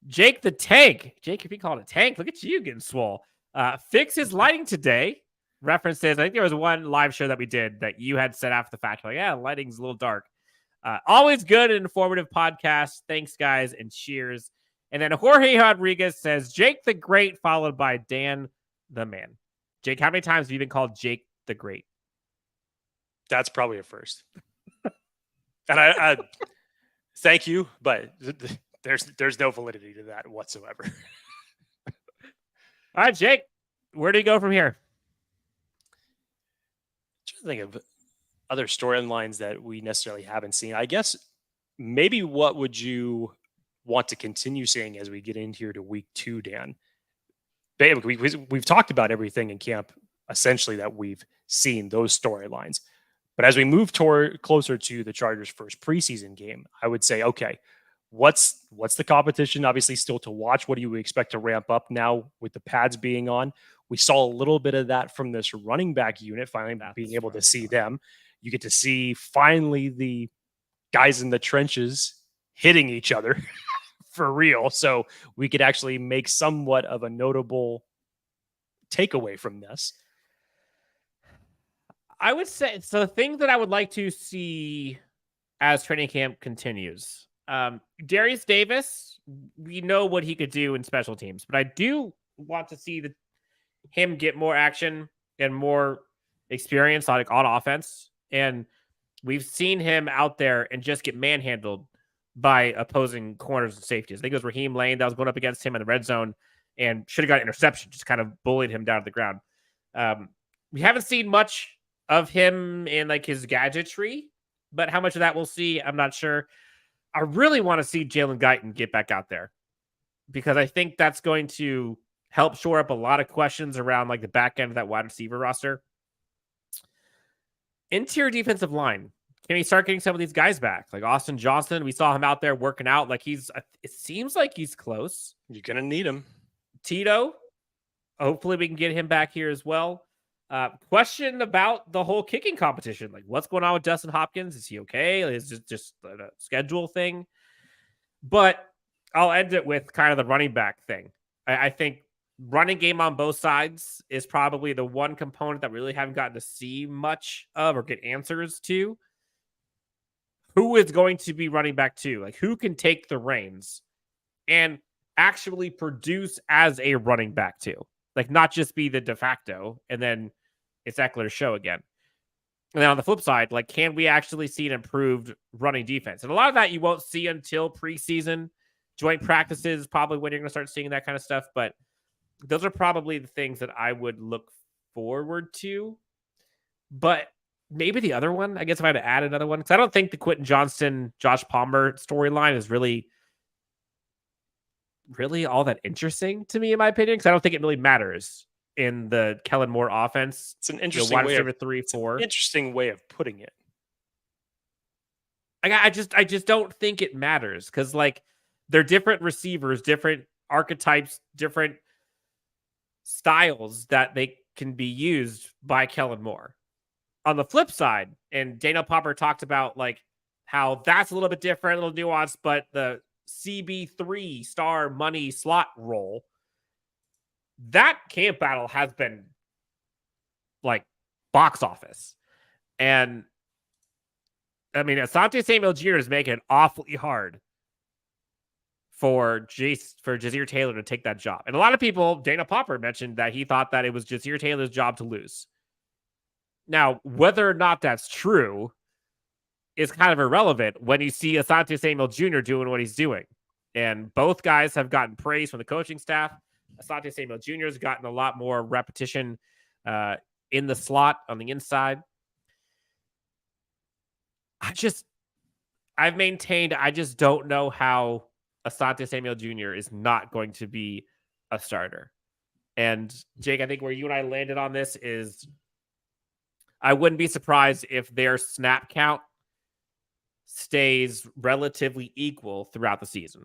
S3: Jake the Tank. Jake, if you call it a tank, look at you getting swole. Fix his lighting today. References, I think there was one live show that we did that you had set after the fact. Like, yeah, lighting's a little dark. Always good and informative podcast. Thanks, guys, and cheers. And then Jorge Rodriguez says, Jake the Great, followed by Dan the Man. Jake, how many times have you been called Jake the Great?
S2: That's probably a first. And I thank you, but there's no validity to that whatsoever.
S3: All right, Jake, where do you go from here?
S2: I'm trying to think of other storylines that we necessarily haven't seen. I guess maybe what would you want to continue seeing as we get in here to week 2, Dan? We've talked about everything in camp, essentially, that we've seen, those storylines. But as we move closer to the Chargers' first preseason game, I would say, okay, what's the competition? Obviously, still to watch. What do you expect to ramp up now with the pads being on? We saw a little bit of that from this running back unit, finally being able to see them. You get to see finally the guys in the trenches hitting each other for real. So we could actually make somewhat of a notable takeaway from this.
S3: I would say, so the thing that I would like to see as training camp continues, Darius Davis, we know what he could do in special teams, but I do want to see him get more action and more experience on offense. And we've seen him out there and just get manhandled by opposing corners and safeties. I think it was Raheem Lane that was going up against him in the red zone and should have got an interception, just kind of bullied him down to the ground. We haven't seen much of him in like his gadgetry, but how much of that we'll see, I'm not sure. I really want to see Jalen Guyton get back out there because I think that's going to help shore up a lot of questions around like the back end of that wide receiver roster. Interior defensive line. Can we start getting some of these guys back? Like Austin Johnson, we saw him out there working out. Like it seems like he's close.
S2: You're going to need him.
S3: Tito, hopefully we can get him back here as well. Question about the whole kicking competition. Like what's going on with Dustin Hopkins? Is he okay? Is it just a schedule thing? But I'll end it with kind of the running back thing. I think running game on both sides is probably the one component that we really haven't gotten to see much of or get answers to. Who is going to be running back to? Like who can take the reins and actually produce as a running back too? Like not just be the de facto and then it's Eckler's show again. And then on the flip side, like can we actually see an improved running defense? And a lot of that you won't see until preseason. Joint practices is probably when you're going to start seeing that kind of stuff. But those are probably the things that I would look forward to. But maybe the other one, I guess if I had to add another one, because I don't think the Quentin Johnston, Josh Palmer storyline is really all that interesting to me, in my opinion, because I don't think it really matters in the Kellen Moore offense.
S2: It's an interesting way of 3-4. Interesting way of putting it.
S3: I just don't think it matters because like they're different receivers, different archetypes, different styles that they can be used by Kellen Moore. On the flip side, and Daniel Popper talked about like how that's a little bit different, a little nuanced, but the CB3 star money slot role, that camp battle has been like box office. And I mean, Asante Samuel Jr. is making it awfully hard for Jazir Taylor to take that job. And a lot of people, Dana Popper mentioned that he thought that it was Jazir Taylor's job to lose. Now, whether or not that's true is kind of irrelevant when you see Asante Samuel Jr. doing what he's doing. And both guys have gotten praise from the coaching staff. Asante Samuel Jr. has gotten a lot more repetition in the slot on the inside. I've maintained I just don't know how Asante Samuel Jr. is not going to be a starter. And Jake, I think where you and I landed on this is I wouldn't be surprised if their snap count stays relatively equal throughout the season.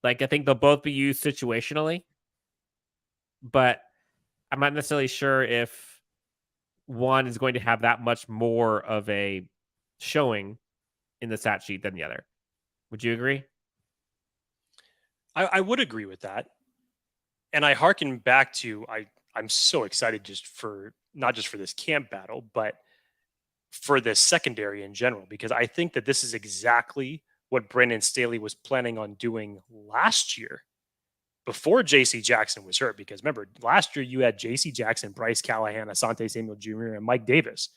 S3: Like, I think they'll both be used situationally, but I'm not necessarily sure if one is going to have that much more of a showing in the stat sheet than the other. Would you agree?
S2: I would agree with that. And I hearken back to, I'm so excited just for, not just for this camp battle, but for this secondary in general, because I think that this is exactly what Brandon Staley was planning on doing last year before JC Jackson was hurt. Because remember, last year you had JC Jackson, Bryce Callahan, Asante Samuel Jr., and Mike Davis.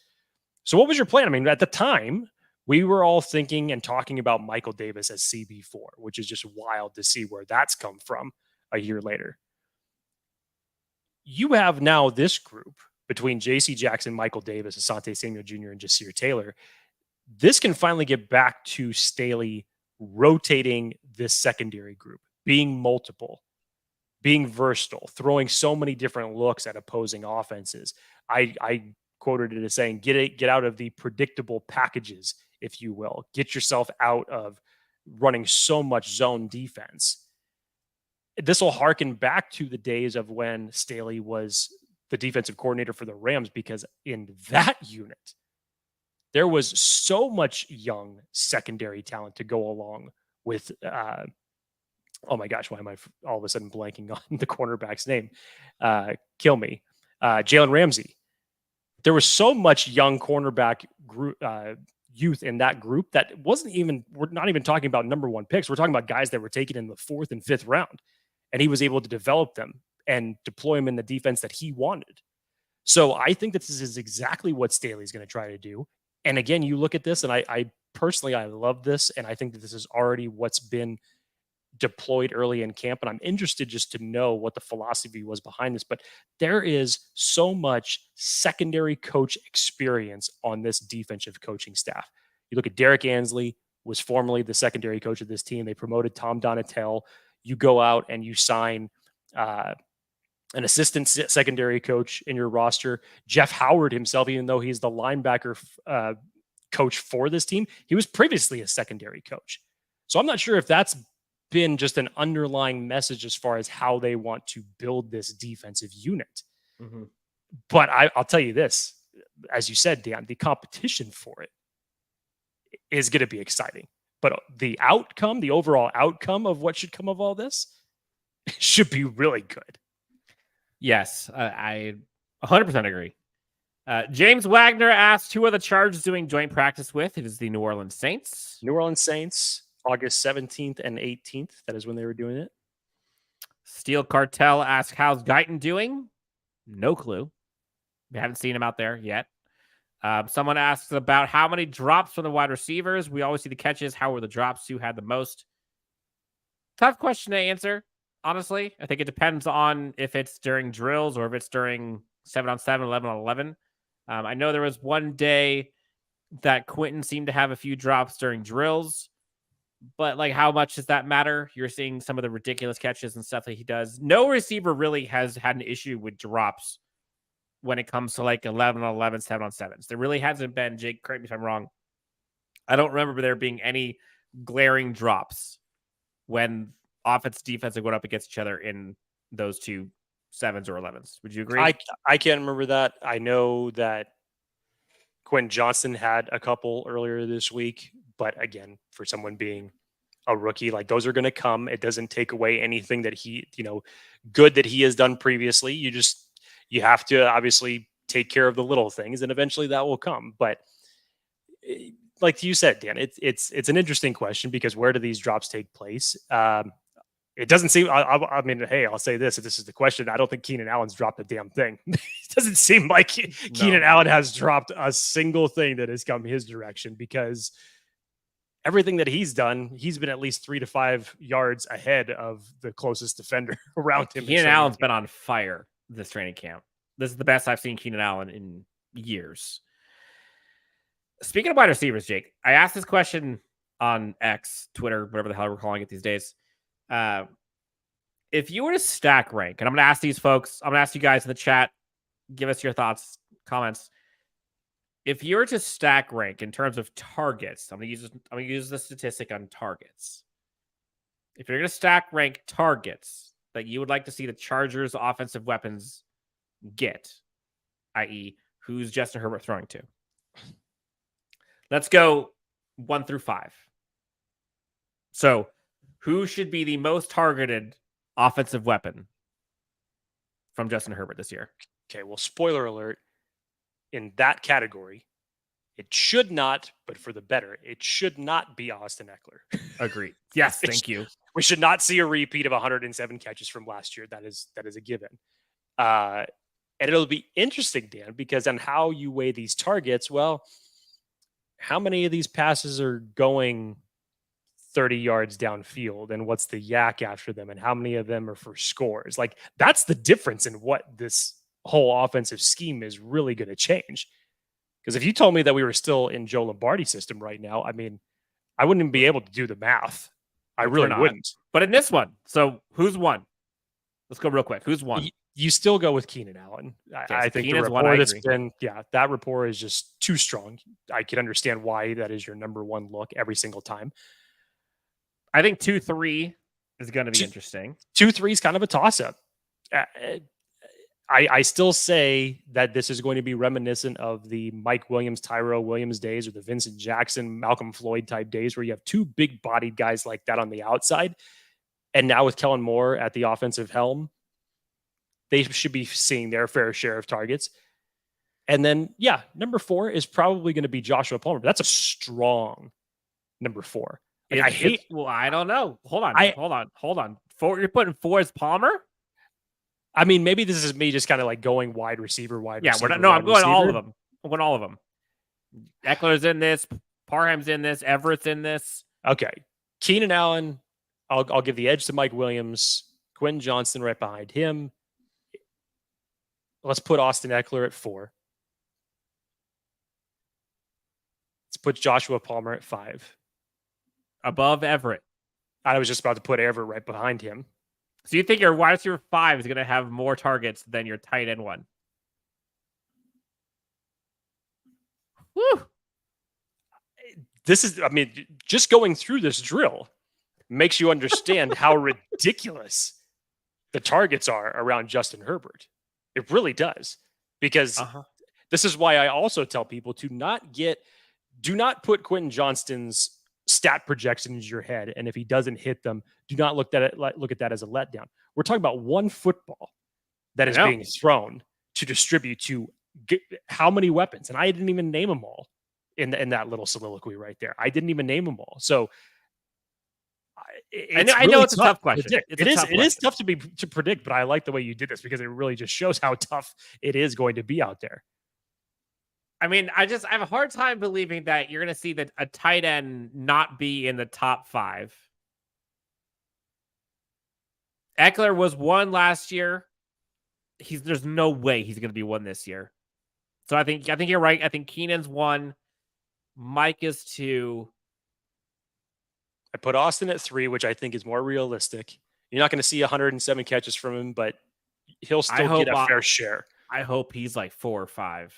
S2: So what was your plan? I mean, at the time, we were all thinking and talking about Michael Davis as CB4, which is just wild to see where that's come from a year later. You have now this group between JC Jackson, Michael Davis, Asante Samuel Jr., and Jasir Taylor. This can finally get back to Staley rotating this secondary group, being multiple, being versatile, throwing so many different looks at opposing offenses. I quoted it as saying, get out of the predictable packages, if you will. Get yourself out of running so much zone defense. This will harken back to the days of when Staley was the defensive coordinator for the Rams, because in that unit, there was so much young secondary talent to go along with, oh my gosh, why am I all of a sudden blanking on the cornerback's name? Kill me. Jalen Ramsey. There was so much young cornerback group, youth in that group that we're not even talking about number one picks. We're talking about guys that were taken in the 4th and 5th round. And he was able to develop them and deploy them in the defense that he wanted. So I think that this is exactly what Staley's going to try to do. And again, you look at this, and I personally love this. And I think that this is already what's been deployed early in camp. And I'm interested just to know what the philosophy was behind this. But there is so much secondary coach experience on this defensive coaching staff. You look at Derek Ansley, was formerly the secondary coach of this team. They promoted Tom Donatel. You go out and you sign an assistant secondary coach in your roster. Jeff Howard himself, even though he's the linebacker coach for this team, he was previously a secondary coach. So I'm not sure if that's been just an underlying message as far as how they want to build this defensive unit. Mm-hmm. But I'll tell you this, as you said, Dan, the competition for it is going to be exciting. But the outcome, the overall outcome of what should come of all this should be really good.
S3: Yes, I 100% agree. James Wagner asked, who are the Chargers doing joint practice with? It is the New Orleans Saints.
S2: New Orleans Saints, August 17th and 18th. That is when they were doing it.
S3: Steel Cartel asked, how's Guyton doing? No clue. We haven't seen him out there yet. Someone asks about how many drops from the wide receivers. We always see the catches. How were the drops? Who had the most? Tough question to answer, honestly. I think it depends on if it's during drills or if it's during 7-on-7, 11-on-11. I know there was one day that Quentin seemed to have a few drops during drills, but like, how much does that matter? You're seeing some of the ridiculous catches and stuff that he does. No receiver really has had an issue with drops when it comes to like 11-on-11, 7-on-7s. There really hasn't been, Jake, correct me if I'm wrong, I don't remember there being any glaring drops when offense and defense are going up against each other in those two 7s or 11s. Would you agree?
S2: I can't remember that. I know that Quentin Johnston had a couple earlier this week, but again, for someone being a rookie, like, those are going to come. It doesn't take away anything that he, good that he has done previously. You have to obviously take care of the little things, and eventually that will come. But like you said, Dan, it's an interesting question, because where do these drops take place? It doesn't seem. I mean, hey, I'll say this: if this is the question, I don't think Keenan Allen's dropped a damn thing. It doesn't seem like Keenan Allen has dropped a single thing that has come his direction, because everything that he's done, he's been at least 3 to 5 yards ahead of the closest defender around him.
S3: Keenan Allen's been on fire this training camp. This is the best I've seen Keenan Allen in years. Speaking of wide receivers, Jake, I asked this question on X, Twitter, whatever the hell we're calling it these days. If you were to stack rank, and I'm going to ask these folks, I'm going to ask you guys in the chat, give us your thoughts, comments. If you were to stack rank in terms of targets, I'm going to use the statistic on targets. If you're going to stack rank targets that you would like to see the Chargers' offensive weapons get, i.e., who's Justin Herbert throwing to? Let's go 1 through 5. So, who should be the most targeted offensive weapon from Justin Herbert this year?
S2: Okay, well, spoiler alert. In that category, it should not, but for the better, it should not be Austin Eckler.
S3: Agreed. Yes, thank you.
S2: We should not see a repeat of 107 catches from last year. That is a given. And it'll be interesting, Dan, because on how you weigh these targets, well, how many of these passes are going 30 yards downfield, and what's the yak after them, and how many of them are for scores? Like, that's the difference in what this whole offensive scheme is really going to change. Because if you told me that we were still in Joe Lombardi's system right now, I mean, I wouldn't even be able to do the math. I really wouldn't.
S3: But in this one, so who's won? Let's go real quick. Who's won?
S2: You still go with Keenan Allen. I think
S3: Keenan's
S2: the rapport that's been, that rapport is just too strong. I can understand why that is your number one look every single time.
S3: I think 2-3 is going to be interesting.
S2: 2-3 is kind of a toss-up. I still say that this is going to be reminiscent of the Mike Williams, Tyrell Williams days, or the Vincent Jackson, Malcolm Floyd type days, where you have two big-bodied guys like that on the outside. And now with Kellen Moore at the offensive helm, they should be seeing their fair share of targets. And then, number 4 is probably going to be Joshua Palmer. But that's a strong number 4. Like,
S3: I don't know. Hold on. You're putting 4 as Palmer?
S2: I mean, maybe this is me just kind of like going wide receiver.
S3: I'm going all of them. I'm going all of them. Eckler's in this. Parham's in this. Everett's in this.
S2: Okay. Keenan Allen, I'll give the edge to Mike Williams. Quentin Johnston right behind him. Let's put Austin Eckler at 4. Let's put Joshua Palmer at 5.
S3: Above Everett.
S2: I was just about to put Everett right behind him.
S3: So you think your wide receiver 5 is going to have more targets than your tight end 1? Woo!
S2: This is, I mean, just going through this drill makes you understand how ridiculous the targets are around Justin Herbert. It really does. Because this is why I also tell people to do not put Quentin Johnston's stat projections into your head, and if he doesn't hit them, do not look at that as a letdown. We're talking about one football that is being thrown to distribute to how many weapons, and I didn't even name them all in that little soliloquy right there. I didn't even name them all. So
S3: I know it's a tough question.
S2: It is tough to predict, but I like the way you did this because it really just shows how tough it is going to be out there.
S3: I mean, I have a hard time believing that you're going to see a tight end not be in the top 5. Eckler was 1 last year. There's no way he's going to be 1 this year. So I think you're right. I think Keenan's 1. Mike is 2.
S2: I put Austin at 3, which I think is more realistic. You're not going to see 107 catches from him, but he'll still get a fair share.
S3: I hope he's like 4 or 5.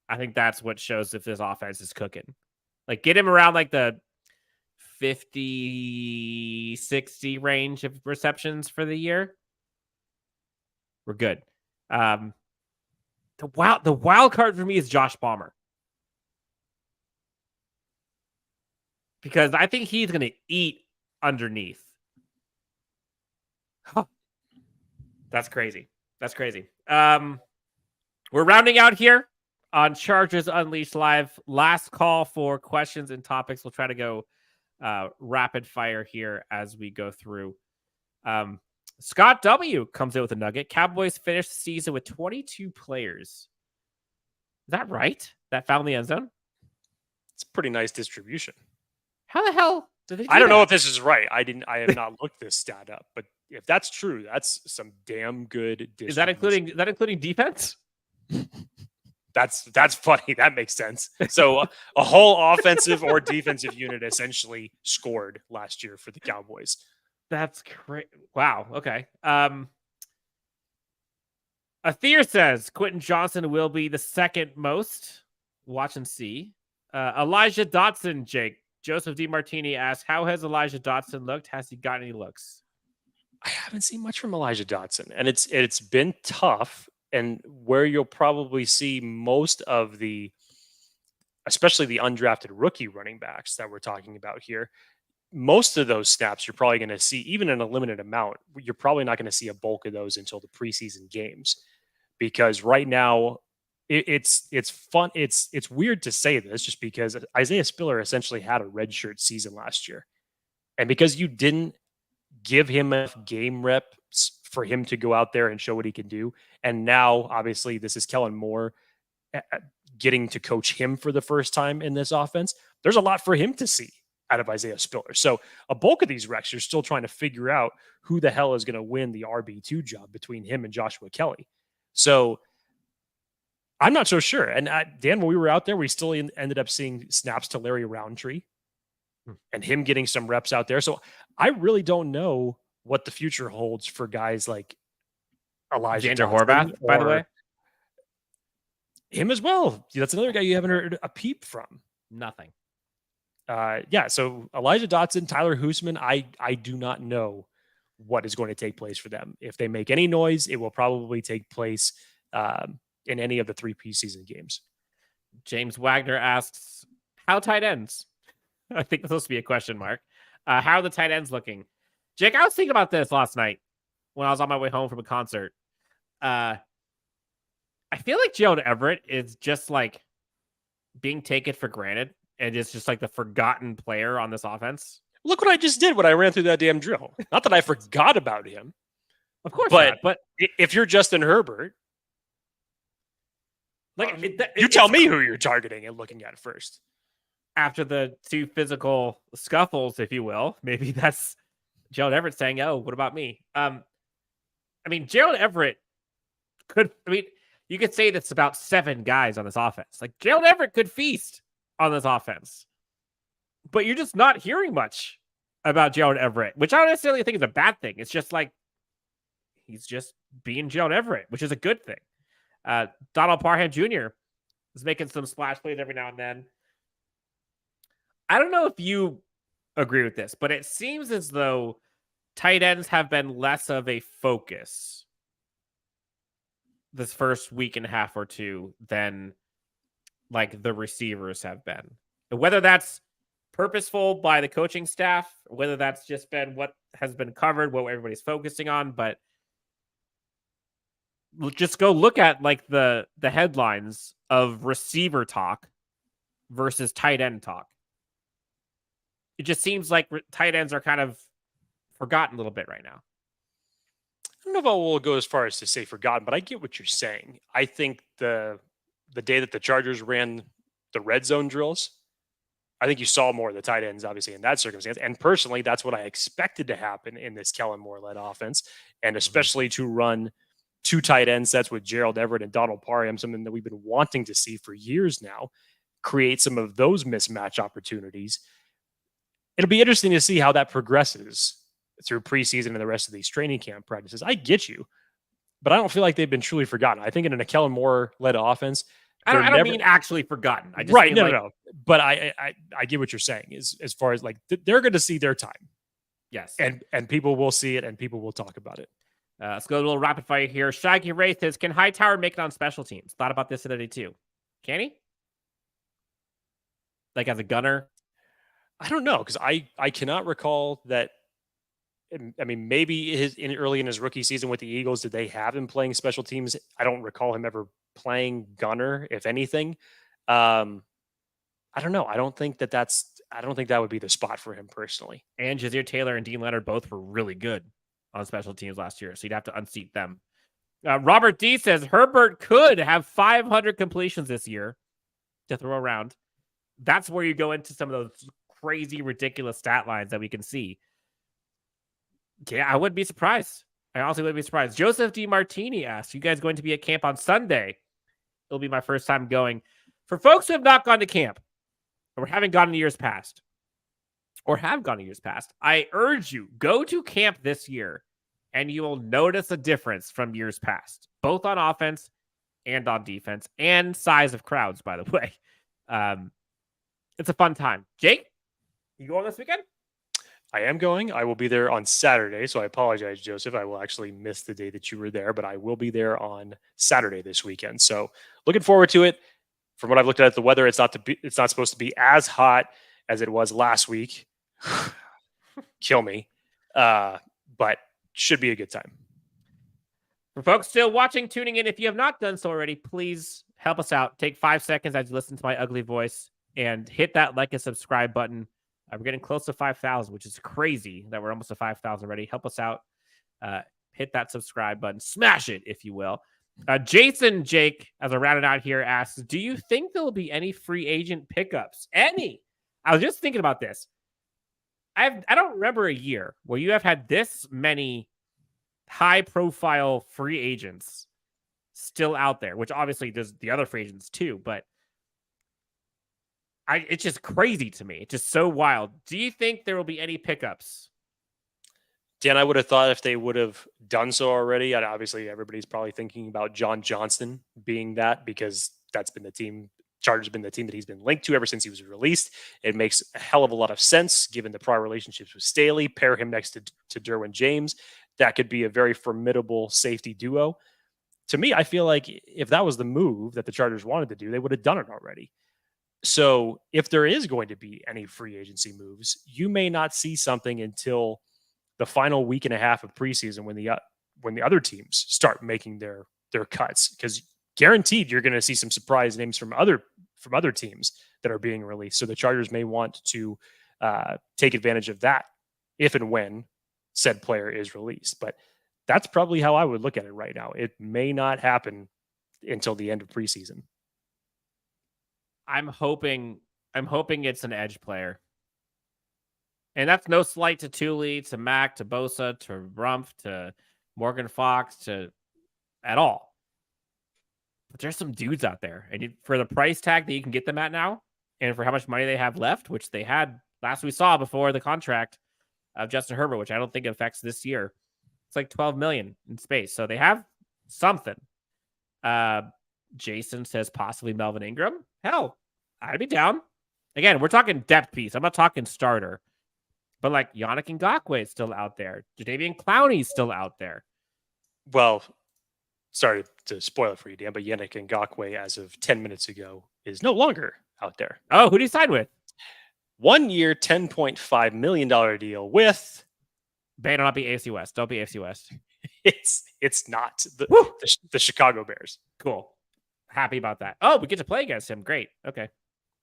S3: I think that's what shows if this offense is cooking. Like, get him around like the 50, 60 range of receptions for the year. We're good. The wild card for me is Josh Palmer. Because I think he's going to eat underneath. Huh. That's crazy. We're rounding out here on Chargers Unleashed Live. Last call for questions and topics. We'll try to go rapid fire here as we go through. Scott W comes in with a nugget. Cowboys finished the season with 22 players. Is that right? That found the end zone?
S2: It's a pretty nice distribution.
S3: How the hell did they do
S2: I don't
S3: that?
S2: know if this is right. I have not looked this stat up, but if that's true, that's some damn good distribution.
S3: Is that including defense?
S2: That's funny. That makes sense. So a whole offensive or defensive unit essentially scored last year for the Cowboys.
S3: That's great. Wow. Okay. Athir says Quentin Johnson will be the second most. Watch and see. Elijah Dotson, Jake. Joseph DiMartini asks, how has Elijah Dotson looked? Has he got any looks?
S2: I haven't seen much from Elijah Dotson, and it's been tough. And where you'll probably see most of the, especially the undrafted rookie running backs that we're talking about here, most of those snaps you're probably going to see, even in a limited amount, you're probably not going to see a bulk of those until the preseason games, because right now it's fun. It's weird to say this just because Isaiah Spiller essentially had a redshirt season last year, and because you didn't give him enough game reps for him to go out there and show what he can do, and now obviously this is Kellen Moore getting to coach him for the first time in this offense. There's a lot for him to see out of Isaiah Spiller. So a bulk of these recs, you're still trying to figure out who the hell is going to win the RB2 job between him and Joshua Kelly. So I'm not so sure. And Dan, when we were out there, we still ended up seeing snaps to Larry Roundtree and him getting some reps out there. So I really don't know what the future holds for guys like Elijah
S3: Xander
S2: Dotson,
S3: Horvath, by the way.
S2: Him as well. That's another guy you haven't heard a peep from.
S3: Nothing.
S2: Yeah, so Elijah Dotson, Tyler Hoosman, I do not know what is going to take place for them. If they make any noise, it will probably take place in any of the 3 preseason games.
S3: James Wagner asks, how tight ends? I think that's supposed to be a question mark. How are the tight ends looking? Jake, I was thinking about this last night when I was on my way home from a concert. I feel like Gerald Everett is just like being taken for granted and is just like the forgotten player on this offense.
S2: Look what I just did when I ran through that damn drill. Not that I forgot about him.
S3: Of course not. But
S2: if you're Justin Herbert,
S3: like
S2: you tell me who you're targeting and looking at first.
S3: After the 2 physical scuffles, if you will, maybe that's Gerald Everett saying, oh, what about me? I mean, Gerald Everett you could say that's about 7 guys on this offense. Like Gerald Everett could feast on this offense, but you're just not hearing much about Gerald Everett, which I don't necessarily think is a bad thing. It's just like, he's just being Gerald Everett, which is a good thing. Donald Parham Jr. is making some splash plays every now and then. I don't know if you agree with this, but it seems as though tight ends have been less of a focus this first week and a half or 2 than like the receivers have been. Whether that's purposeful by the coaching staff, whether that's just been what has been covered, what everybody's focusing on, but just go look at like the headlines of receiver talk versus tight end talk. It just seems like tight ends are kind of forgotten a little bit right now.
S2: I don't know if I will go as far as to say forgotten, but I get what you're saying. I think the day that the Chargers ran the red zone drills, I think you saw more of the tight ends, obviously, in that circumstance. And personally, that's what I expected to happen in this Kellen Moore-led offense, and especially to run 2 tight end sets with Gerald Everett and Donald Parham, something that we've been wanting to see for years now, create some of those mismatch opportunities. It'll be interesting to see how that progresses through preseason and the rest of these training camp practices. I get you, but I don't feel like they've been truly forgotten. I think in a Kellen Moore-led offense,
S3: I don't mean actually forgotten. I just
S2: right,
S3: mean
S2: no. But I get what you're saying as far as like they're going to see their time.
S3: Yes,
S2: and people will see it and people will talk about it.
S3: Let's go a little rapid fire here. Shaggy Wraith says, can Hightower make it on special teams? Thought about this today too. Can he? Like as a gunner?
S2: I don't know, because I cannot recall that. I mean, maybe early in his rookie season with the Eagles, did they have him playing special teams? I don't recall him ever playing gunner, if anything. I don't know. I don't think that would be the spot for him personally.
S3: And Jazeer Taylor and Dean Leonard both were really good on special teams last year, so you'd have to unseat them. Robert D says Herbert could have 500 completions this year to throw around. That's where you go into some of those crazy, ridiculous stat lines that we can see. Yeah, I wouldn't be surprised. I honestly wouldn't be surprised. Joseph D. Martini asks, you guys going to be at camp on Sunday? It'll be my first time going. For folks who have not gone to camp, or haven't gone in years past, I urge you, go to camp this year, and you will notice a difference from years past, both on offense and on defense, and size of crowds, by the way. It's a fun time. Jake, you going this weekend?
S2: I am going. I will be there on Saturday, so I apologize, Joseph. I will actually miss the day that you were there, but I will be there on Saturday this weekend. So looking forward to it. From what I've looked at the weather, it's not supposed to be as hot as it was last week. Kill me. But should be a good time.
S3: For folks still watching, tuning in, if you have not done so already, please help us out. Take 5 seconds as you listen to my ugly voice and hit that like and subscribe button. We're getting close to 5,000, which is crazy that we're almost at 5,000 already. Help us out. Hit that subscribe button. Smash it, if you will. Jason Jake, as I round it out here, asks, do you think there will be any free agent pickups? Any? I was just thinking about this. I don't remember a year where you have had this many high-profile free agents still out there, which obviously there's the other free agents too, but it's just crazy to me. It's just so wild. Do you think there will be any pickups?
S2: Dan, I would have thought if they would have done so already, and obviously everybody's probably thinking about John Johnston being that, because that's been the team. Chargers been the team that he's been linked to ever since he was released. It makes a hell of a lot of sense given the prior relationships with Staley. Pair him next to Derwin James. That could be a very formidable safety duo. To me, I feel like if that was the move that the Chargers wanted to do, they would have done it already. So if there is going to be any free agency moves, you may not see something until the final week and a half of preseason when the other teams start making their cuts, because guaranteed you're going to see some surprise names from other teams that are being released. So the Chargers may want to take advantage of that if and when said player is released. But that's probably how I would look at it right now. It may not happen until the end of preseason.
S3: I'm hoping it's an edge player. And that's no slight to Thule, to Mack, to Bosa, to Rumpf, to Morgan Fox, to at all. But there's some dudes out there. And for the price tag that you can get them at now, and for how much money they have left, which they had last we saw before the contract of Justin Herbert, which I don't think affects this year. It's like $12 million in space. So they have something. Jason says possibly Melvin Ingram. Hell, I'd be down. Again, we're talking depth piece. I'm not talking starter. But like Yannick Ngakoue is still out there. Jadeveon Clowney's still out there.
S2: Well, sorry to spoil it for you, Dan, but Yannick Ngakoue, as of 10 minutes ago, is no longer out there.
S3: Oh, who did he sign with?
S2: 1 year, $10.5 million deal with...
S3: Better not be AFC West. Don't be AFC West.
S2: It's not the Chicago Bears.
S3: Cool. Happy about that. Oh, we get to play against him. Great. Okay.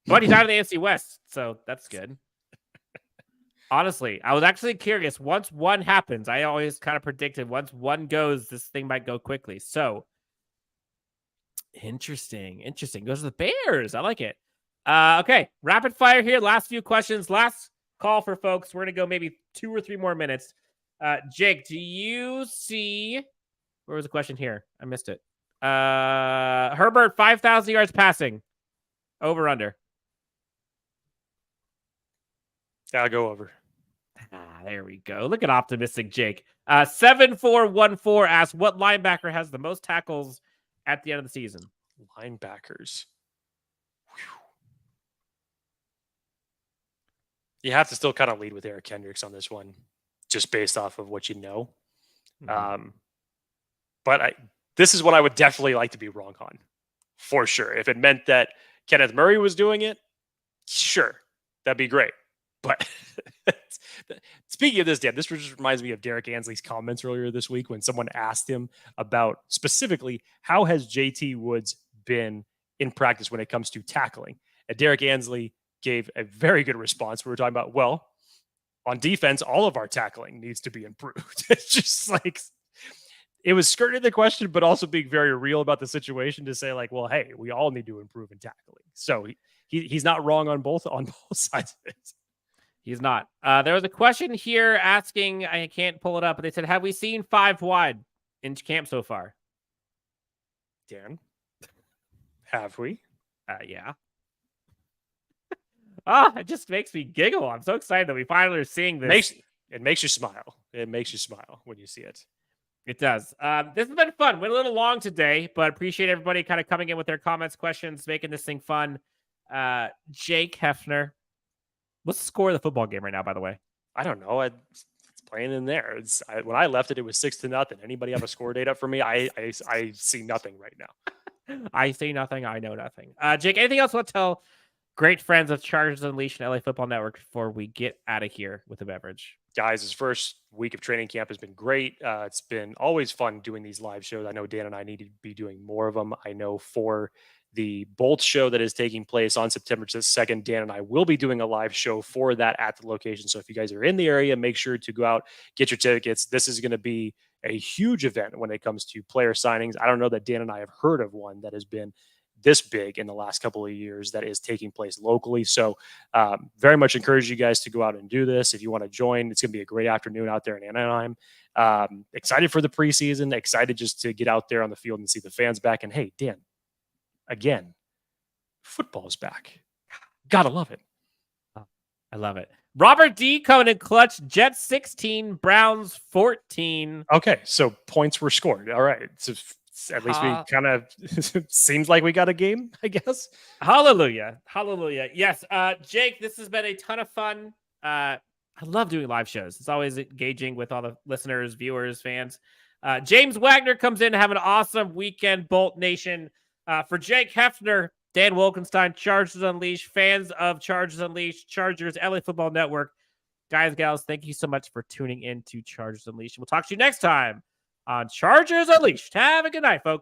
S3: But he's out of the AFC West, so that's good. Honestly, I was actually curious. Once one happens, I always kind of predicted once one goes, this thing might go quickly. So interesting. Goes to the Bears. I like it. Okay. Rapid fire here. Last few questions. Last call for folks. We're going to go maybe 2 or 3 more minutes. Jake, do you see... Where was the question here? I missed it. Herbert, 5,000 yards passing. Over, under.
S2: I'll go over.
S3: There we go. Look at optimistic Jake. 7414 asks, what linebacker has the most tackles at the end of the season?
S2: Linebackers. Whew. You have to still kind of lead with Eric Kendricks on this one, just based off of what you know. Mm-hmm. But this is what I would definitely like to be wrong on, for sure. If it meant that Kenneth Murray was doing it, sure, that'd be great. But speaking of this, Dan, this just reminds me of Derek Ansley's comments earlier this week when someone asked him about specifically how has JT Woods been in practice when it comes to tackling. And Derek Ansley gave a very good response. We were talking about, well, On defense, all of our tackling needs to be improved. It's just like, it was skirting the question, but also being very real about the situation to say like, well, hey, we all need to improve in tackling. So he's not wrong on both sides of it.
S3: He's not. There was a question here asking, I can't pull it up, but they said, have we seen 5 wide in camp so far?
S2: Dan, have we?
S3: Yeah. It just makes me giggle. I'm so excited that we finally are seeing this.
S2: It makes you smile. It makes you smile when you see it.
S3: It does. This has been fun. Went a little long today, but appreciate everybody kind of coming in with their comments, questions, making this thing fun. Jake Hefner. What's the score of the football game right now, by the way?
S2: I don't know. It's playing in there. When I left it, it was 6-0. Anybody have a score date up for me? I see nothing right now.
S3: I see nothing. I know nothing. Jake, anything else you want to tell great friends of Chargers Unleashed and LA Football Network before we get out of here with a beverage?
S2: Guys, this first week of training camp has been great. It's been always fun doing these live shows. I know Dan and I need to be doing more of them. I know for the Bolt show that is taking place on September 2nd, Dan and I will be doing a live show for that at the location. So if you guys are in the area, make sure to go out, get your tickets. This is going to be a huge event when it comes to player signings. I don't know that Dan and I have heard of one that has been this big in the last couple of years that is taking place locally. So very much encourage you guys to go out and do this. If you want to join, it's going to be a great afternoon out there in Anaheim. Excited for the preseason, excited just to get out there on the field and see the fans back. And hey, Dan, again, football's back. Gotta love it.
S3: I love it. Robert D coming in clutch. Jets 16, Browns 14.
S2: Okay, so points were scored. All right. So at least we kind of seems like we got a game, I guess.
S3: Hallelujah. Hallelujah. Yes. Jake, this has been a ton of fun. I love doing live shows. It's always engaging with all the listeners, viewers, fans. James Wagner comes in to have an awesome weekend, Bolt Nation. For Jake Hefner, Dan Wolkenstein, Chargers Unleashed, fans of Chargers Unleashed, Chargers, LA Football Network. Guys, gals, thank you so much for tuning in to Chargers Unleashed. We'll talk to you next time on Chargers Unleashed. Have a good night, folks.